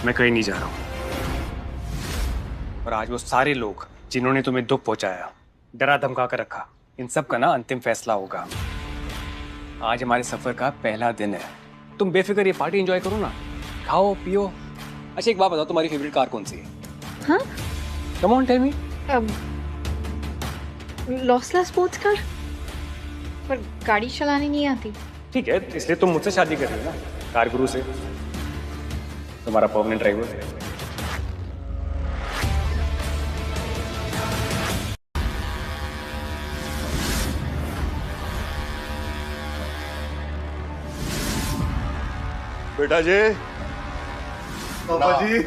मैं कहीं नहीं जा रहा हूँ। और आज वो सारे लोग जिन्होंने तुम्हें दुख पहुंचाया, डरा धमका कर रखा, इन सब का ना अंतिम फैसला होगा। आज हमारे सफर का पहला दिन है। तुम बेफिक्र ये पार्टी एंजॉय करो ना, खाओ पियो। अच्छा एक बात बताओ, तुम्हारी फेवरेट कार कौन सी है? हाँ? Come on tell me. लॉसला स्पोर्ट्स कार, पर गाड़ी चलानी नहीं आती। ठीक है, इसलिए तुम मुझसे शादी कर रही हो ना, कार गुरु से, तुम्हारा परमानेंट ड्राइवर। बेटा जी, पापा जी,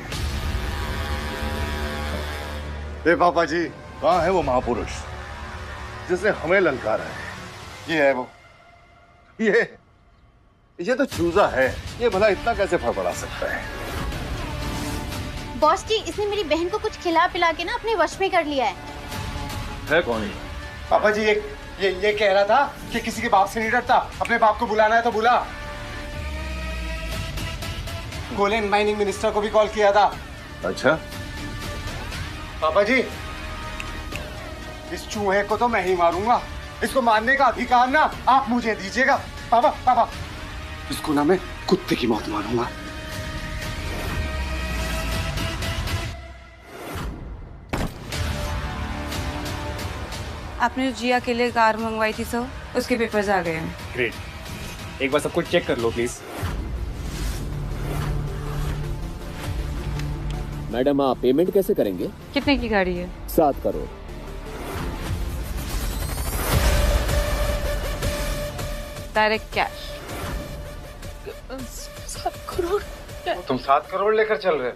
ए पापा जी, कहाँ है वो महापुरुष जिसने हमें ललकारा है? ये है वो। ये तो चूजा है, ये भला इतना कैसे फड़फड़ा सकता है? बॉस जी, इसने मेरी बहन को कुछ खिला पिला के ना अपने वश में कर लिया है कौन? पापा जी ये कह रहा था कि किसी के बाप से नहीं डरता, अपने बाप को बुलाना है तो बुला। गोलैंड माइनिंग मिनिस्टर को भी कॉल किया था। अच्छा पापा जी, इस चूहे को तो मैं ही मारूंगा। इसको मारने का अधिकार ना आप मुझे दीजिएगा। पापा, इसको ना मैं कुत्ते की मौत मारूंगा। आपने जो जिया के लिए कार मंगवाई थी सर, उसके पेपर्स आ गए हैं। ग्रेट, एक बार सब कुछ चेक कर लो प्लीज। मैडम आप पेमेंट कैसे करेंगे? कितने की गाड़ी है? 7 करोड़। Direct cash. 7 करोड़? तुम 7 करोड़ लेकर चल रहे?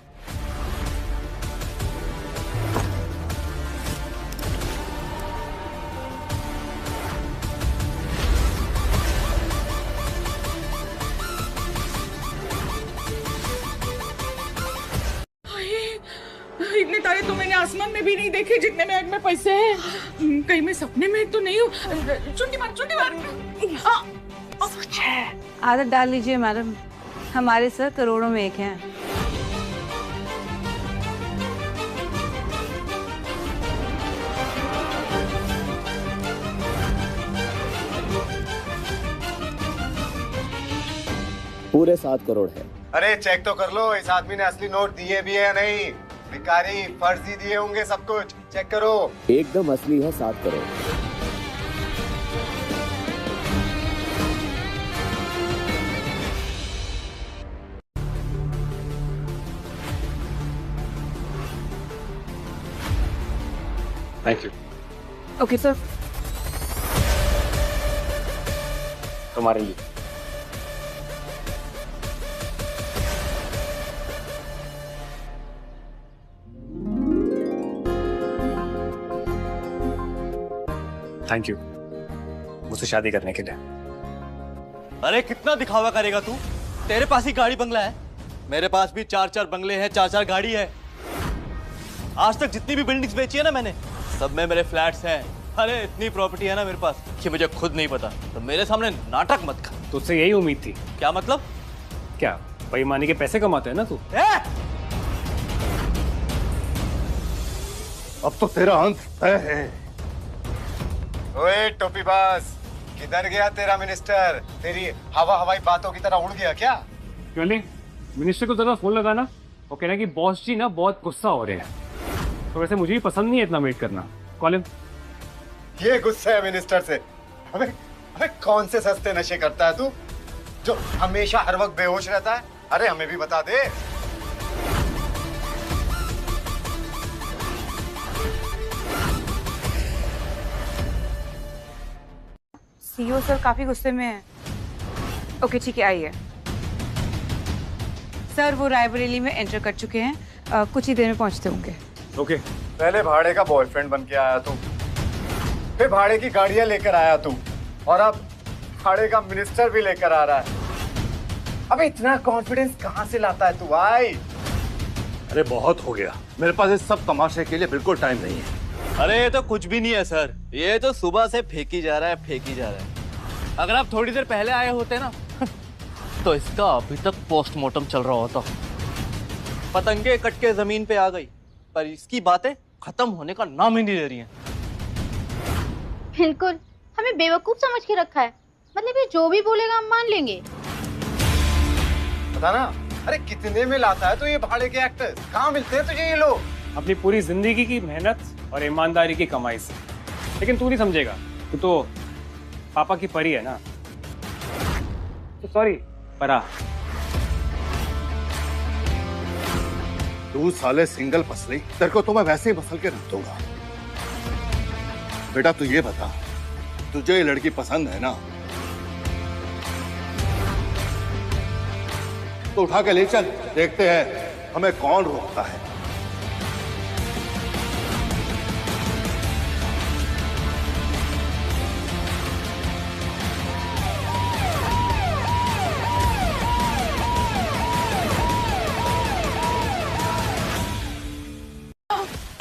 इतने तारे तो मैंने आसमान में भी नहीं देखे जितने बैग में पैसे हैं। कहीं मैं सपने में तो नहीं हूँ। चुंडी मार। आदत डाल लीजिए मैडम, हमारे सर करोड़ों में एक हैं। पूरे 7 करोड़ है। अरे चेक तो कर लो, इस आदमी ने असली नोट दिए भी है या नहीं। भिखारी फर्जी दिए होंगे सब कुछ, चेक करो। एकदम असली है 7 crore. Thank you. Okay sir. तुम्हारे लिए थैंक यू मुझसे शादी करने के लिए। अरे कितना दिखावा करेगा तू? तेरे पास ही गाड़ी बंगला है, मेरे पास भी 4-4 बंगले हैं, 4-4 गाड़ी है। आज तक जितनी भी बिल्डिंग्स बेची है ना मैंने, सब में मेरे फ्लैट्स हैं। अरे इतनी प्रॉपर्टी है ना मेरे पास कि मुझे खुद नहीं पता। तो मेरे सामने नाटक मत कर। तुझसे यही उम्मीद थी। क्या मतलब? क्या बेईमानी के पैसे कमाते हैं ना तू? अब तो तेरा अंत तय है। ओए टोपीबाज, किधर गया तेरा मिनिस्टर? तेरी हवाई बातों की तरह उड़ गया क्या? क्यों नहीं, मिनिस्टर को जरा फोन लगाना। वो कह रहे हैं कि बॉस जी ना बहुत गुस्सा हो रहे हैं। तो वैसे मुझे भी पसंद नहीं है इतना वेट करना। कॉलिन, ये गुस्सा है मिनिस्टर से? अबे अबे कौन से सस्ते नशे करता है तू जो हमेशा हर वक्त बेहोश रहता है? अरे हमें भी बता दे। सीईओ सर काफी गुस्से में है। ओके ठीक है, आइए। सर वो रायबरेली में एंटर कर चुके हैं, कुछ ही देर में पहुंचते होंगे। ओके। पहले भाड़े का बॉयफ्रेंड बन के आया तू, फिर भाड़े की गाड़ियां लेकर आया तू, और अब भाड़े का मिनिस्टर भी लेकर आ रहा है। अबे इतना कॉन्फिडेंस कहां से लाता है तू भाई? अरे बहुत हो गया, मेरे पास इस सब तमाशे के लिए बिल्कुल टाइम नहीं है। अरे ये तो कुछ भी नहीं है सर, ये तो सुबह से फेंकी जा रहा है, फेंकी जा रहा है। अगर आप थोड़ी देर पहले आए होते ना तो इसका अभी तक पोस्टमार्टम चल रहा होता। पतंगे कट के जमीन पे आ गई, पर इसकी बातें खत्म होने का नाम ही नहीं ले रही हैं। बिल्कुल, हमें बेवकूफ समझ के रखा है। मतलब ये जो भी बोलेगा हम मान लेंगे। पता ना, अरे कितने में लाता है तो ये भाड़े के एक्टर्स? कहाँ मिलते हैं तुझे ये लोग? अपनी पूरी जिंदगी की मेहनत और ईमानदारी की कमाई से। लेकिन तू नहीं समझेगा, तू तो पापा की परी है ना। तो सॉरी परा। तू साले सिंगल पसली, तेरे को तो मैं वैसे ही बसल के रख दूंगा। बेटा तू ये बता, तुझे ये लड़की पसंद है ना? तो उठा के ले चल, देखते हैं हमें कौन रोकता है।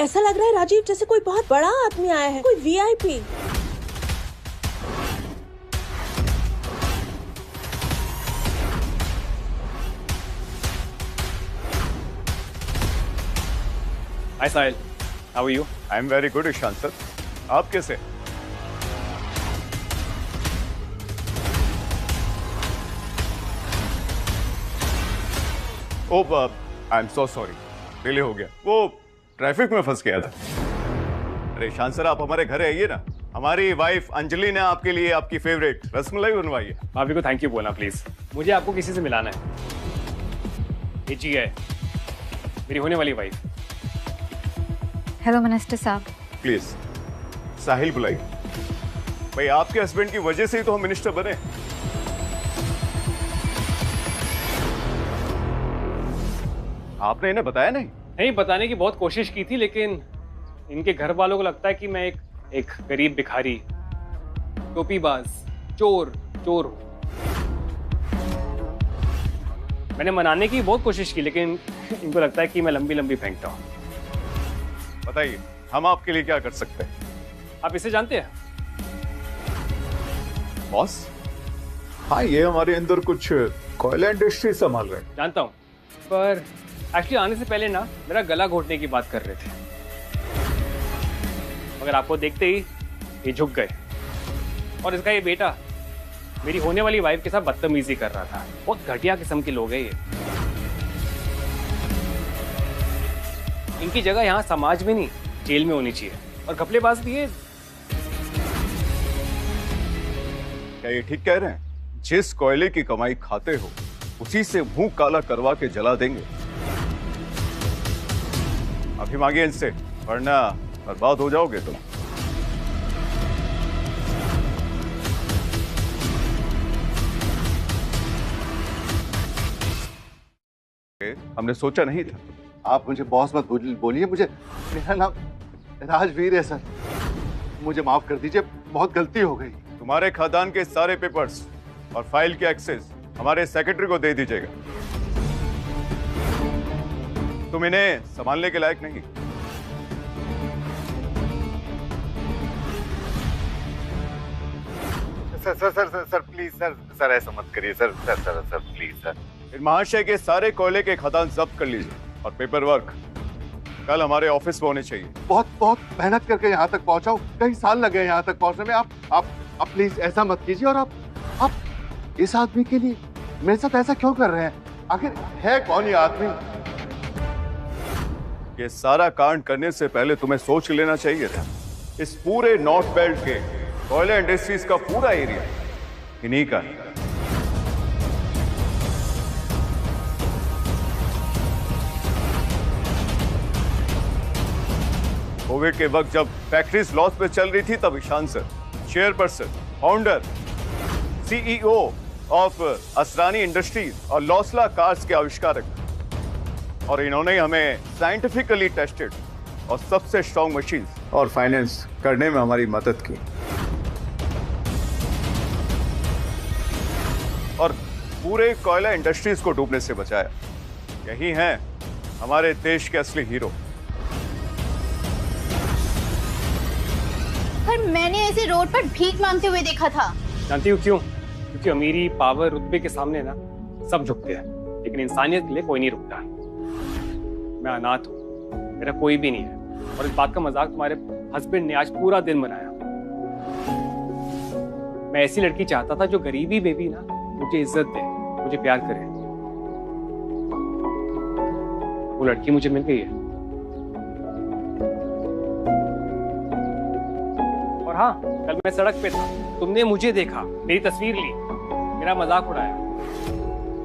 ऐसा लग रहा है राजीव जैसे कोई बहुत बड़ा आदमी आया है, कोई VIP. Hi Sahil, how are you? I am very good Ishaan sir, आप कैसे? Oh I am so sorry, delay हो गया, वो ट्रैफिक में फंस गया था। अरे ईशान सर आप हमारे घर आइए ना, हमारी वाइफ अंजलि ने आपके लिए आपकी फेवरेट रसमलाई बनवाई है। भाभी को थैंक यू बोलना प्लीज, मुझे आपको किसी से मिलाना है। ये जी है मेरी होने वाली वाइफ। हेलो मिनिस्टर साहब। प्लीज साहिल बुलाइए। भाई आपके हस्बैंड की वजह से ही तो हम मिनिस्टर बने। आपने इन्हें बताया नहीं? नहीं, बताने की बहुत कोशिश की थी, लेकिन इनके घर वालों को लगता है कि मैं एक गरीब भिखारी, टोपीबाज, चोर हूं। मैंने मनाने की बहुत कोशिश की, लेकिन इनको लगता है कि मैं लंबी लंबी फेंकता हूं। बताइए हम आपके लिए क्या कर सकते हैं? आप इसे जानते हैं? बॉस? हाँ, ये हमारे अंदर कुछ कोयला इंडस्ट्री संभाल रहे हैं। जानता हूं, पर एक्चुअली आने से पहले ना मेरा गला घोटने की बात कर रहे थे, मगर आपको देखते ही ये झुक गए। और इसका ये बेटा मेरी होने वाली वाइफ के साथ बदतमीजी कर रहा था। बहुत घटिया किस्म के लोग हैं ये। इनकी जगह यहाँ समाज में नहीं, जेल में होनी चाहिए। और घपलेबाज भी है। क्या ये ठीक कह रहे हैं? जिस कोयले की कमाई खाते हो उसी से मुंह काला करवा के जला देंगे। अभी मांगिए इनसे, वरना बर्बाद हो जाओगे तुम। हमने सोचा नहीं था। आप मुझे बॉस मत बोलिए, मुझे मेरा नाम राजवीर है सर। मुझे माफ कर दीजिए, बहुत गलती हो गई। तुम्हारे खादान के सारे पेपर्स और फाइल की एक्सेस हमारे सेक्रेटरी को दे दीजिएगा। तुम इन्हें संभालने के लायक नहीं। सर प्लीज सर ऐसा मत करिए सर प्लीज सर। इन महाशय के सारे कोयले के खदान जब्त कर लीजिए और पेपर वर्क कल हमारे ऑफिस में होने चाहिए। बहुत मेहनत करके यहाँ तक पहुँचा हूँ, कई साल लगे यहाँ तक पहुँचने में। आप प्लीज ऐसा मत कीजिए। और आप इस आदमी के लिए मेरे साथ ऐसा क्यों कर रहे हैं? आखिर है कौन ये आदमी? ये सारा कांड करने से पहले तुम्हें सोच लेना चाहिए था। इस पूरे नॉर्थ बेल्ट के कोयला इंडस्ट्रीज का पूरा एरिया इन्हीं का है। कोविड के वक्त जब फैक्ट्रीज लॉस पे चल रही थी, तब Ishaan sir chairperson, founder, CEO of Asrani industries और लॉसला कार्स के आविष्कारक, और इन्होंने हमें साइंटिफिकली टेस्टेड और सबसे स्ट्रॉन्ग मशीन और फाइनेंस करने में हमारी मदद की और पूरे कोयला इंडस्ट्रीज को डूबने से बचाया। यही हैं हमारे देश के असली हीरो। पर मैंने ऐसे रोड पर भीख मांगते हुए देखा था। जानती हूँ क्यों? क्योंकि अमीरी, पावर, रुतबे के सामने ना सब झुकते हैं, लेकिन इंसानियत के लिए कोई नहीं रुकता। मैं अनाथ हूँ, मेरा कोई भी नहीं है, और इस बात का मजाक तुम्हारे हस्बैंड ने आज पूरा दिन बनाया। मैं ऐसी लड़की चाहता था जो गरीबी में भी ना मुझे इज्जत दे, मुझे प्यार करे। वो लड़की मुझे मिल गई है। और हाँ, कल मैं सड़क पे था, तुमने मुझे देखा, मेरी तस्वीर ली, मेरा मजाक उड़ाया।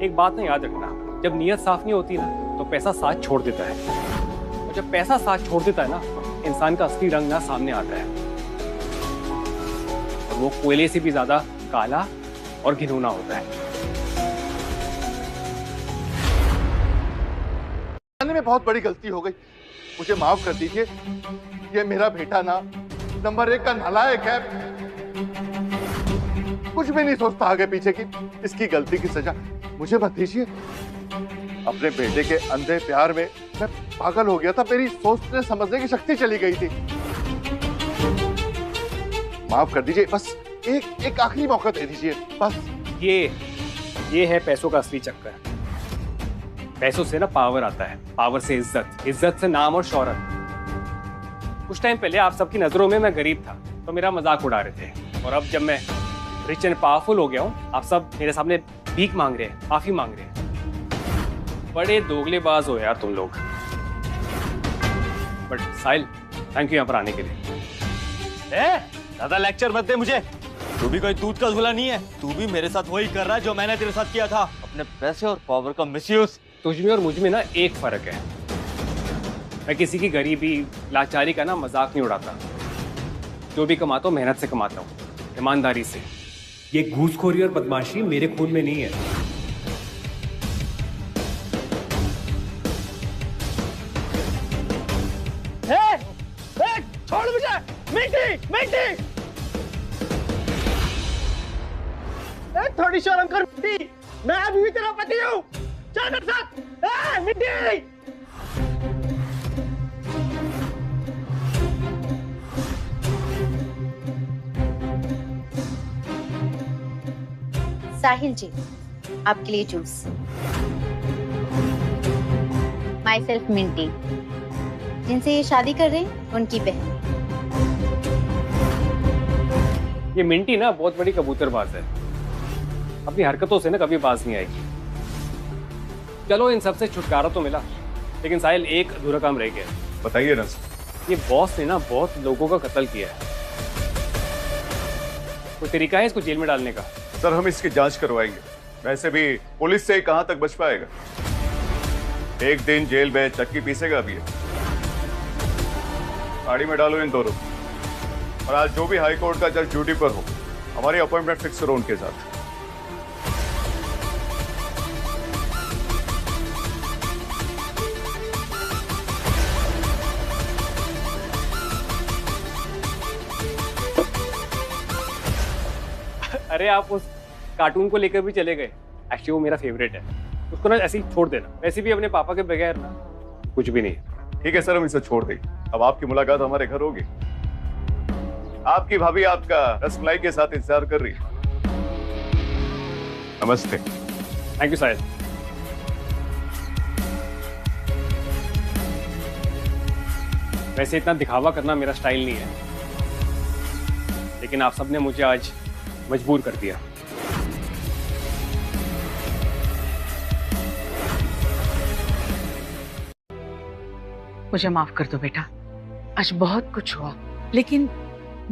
एक बात ना याद रखना, जब नीयत साफ नहीं होती ना तो पैसा साथ छोड़ देता है, और जब पैसा साथ छोड़ देता है ना, इंसान का असली रंग ना सामने आता है, और वो कोयले से भी ज्यादा काला और घिनौना होता है। में बहुत बड़ी गलती हो गई, मुझे माफ कर दीजिए। ये मेरा बेटा ना नंबर 1 का नालायक है, कुछ भी नहीं सोचता आगे पीछे की। इसकी गलती की सजा मुझे मत दीजिए। अपने बेटे के अंधे प्यार में मैं पागल हो गया था, मेरी सोचने समझने की शक्ति चली गई थी। माफ कर दीजिए, बस एक आखिरी मौका दे दीजिए बस। ये है पैसों का असली चक्कर। पैसों से ना पावर आता है, पावर से इज्जत, इज्जत से नाम और शौहरत। कुछ टाइम पहले आप सबकी नजरों में मैं गरीब था तो मेरा मजाक उड़ा रहे थे, और अब जब मैं रिच एंड पावरफुल हो गया हूँ, आप सब मेरे सामने भीख मांग रहे हैं, माफी मांग रहे हैं। बड़े दोगलेबाज हो यार तुम लोग। बट साहिल, थैंक यू यहाँ पर आने के लिए। ज्यादा लेक्चर मत दे मुझे। तू भी कोई दूध का झूला नहीं है, तू भी मेरे साथ वही कर रहा है जो मैंने तेरे साथ किया था, अपने पैसे और पावर का मिसयूज। तुझ में और मुझ में ना एक फर्क है, मैं किसी की गरीबी, लाचारी का ना मजाक नहीं उड़ाता। जो भी कमाता हूँ मेहनत से कमाता हूँ, ईमानदारी से। ये घूसखोरी और बदमाशी मेरे खून में नहीं है। छोड़ मुझे, मिट्टी मिट्टी। थोड़ी शर्म कर मिट्टी, मैं अभी भी तेरा पति हूँ। चल मेरे साथ। मिट्टी। साहिल जी, आपके लिए जूस। माई सेल्फ मिंटी, जिनसे ये शादी कर रहे हैं उनकी बहन। ये मिंटी ना बहुत बड़ी कबूतरबाज है, अपनी हरकतों से ना कभी बाज नहीं आएगी। चलो इन सबसे छुटकारा तो मिला, लेकिन साहिल एक अधूरा काम रह गया। बताइए ना। ये बॉस ने ना बहुत लोगों का कत्ल किया है, कोई तरीका है इसको जेल में डालने का? सर हम इसकी जांच करवाएंगे, वैसे भी पुलिस से कहां तक बच पाएगा। एक दिन जेल में चक्की पीसेगा अभी। गाड़ी में डालो इन दोनों, और आज जो भी हाई कोर्ट का जज ड्यूटी पर हो, हमारी अपॉइंटमेंट फिक्स करो उनके साथ। अरे आप उस कार्टून को लेकर भी चले गए। एक्चुअली वो मेरा फेवरेट है, उसको ना ऐसे ही छोड़ देना। वैसे भी अपने पापा के बगैर ना कुछ भी नहीं। ठीक है सर, हम इसे छोड़ दें। अब आपकी मुलाकात हमारे घर होगी। आपकी भाभी आपका रसमलाई के साथ इंतजार कर रही है। नमस्ते। थैंक यू साहिल। वैसे इतना दिखावा करना मेरा स्टाइल नहीं है, लेकिन आप सबने मुझे आज मजबूर कर दिया। मुझे माफ कर दो बेटा, आज बहुत कुछ हुआ, लेकिन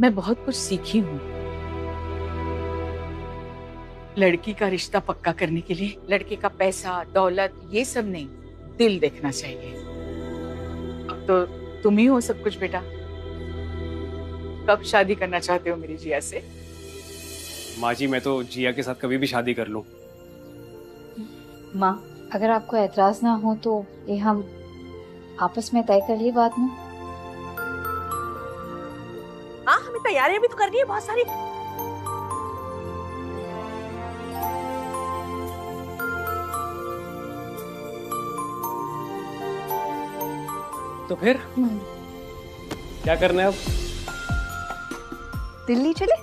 मैं बहुत कुछ सीखी हूँ। लड़की का रिश्ता पक्का करने के लिए लड़के का पैसा दौलत ये सब नहीं, दिल देखना चाहिए। अब तो तुम ही हो सब कुछ बेटा। कब शादी करना चाहते हो मेरी जिया से? माँ जी, मैं तो जिया के साथ कभी भी शादी कर लूं। माँ, अगर आपको एतराज ना हो तो ये हम आपस में तय कर लिए बाद में। हाँ, हमें तैयारियां भी तो करनी है बहुत सारी। तो फिर क्या करना है अब? दिल्ली चले,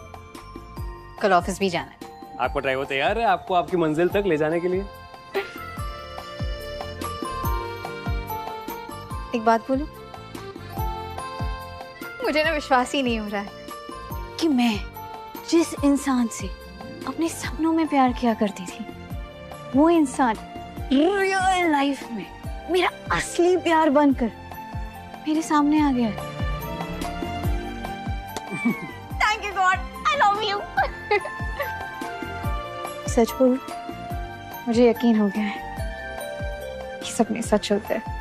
कल ऑफिस भी जाना है। आपका ड्राइवर तैयार है आपको आपकी मंजिल तक ले जाने के लिए? एक बात बोलूं, मुझे ना विश्वास ही नहीं हो रहा है कि मैं जिस इंसान से अपने सपनों में प्यार किया करती थी, वो इंसान रियल लाइफ में मेरा असली प्यार बनकर मेरे सामने आ गया है। Thank you God, I love you. सच बोलूं, मुझे यकीन हो गया है कि सपने सच होते हैं।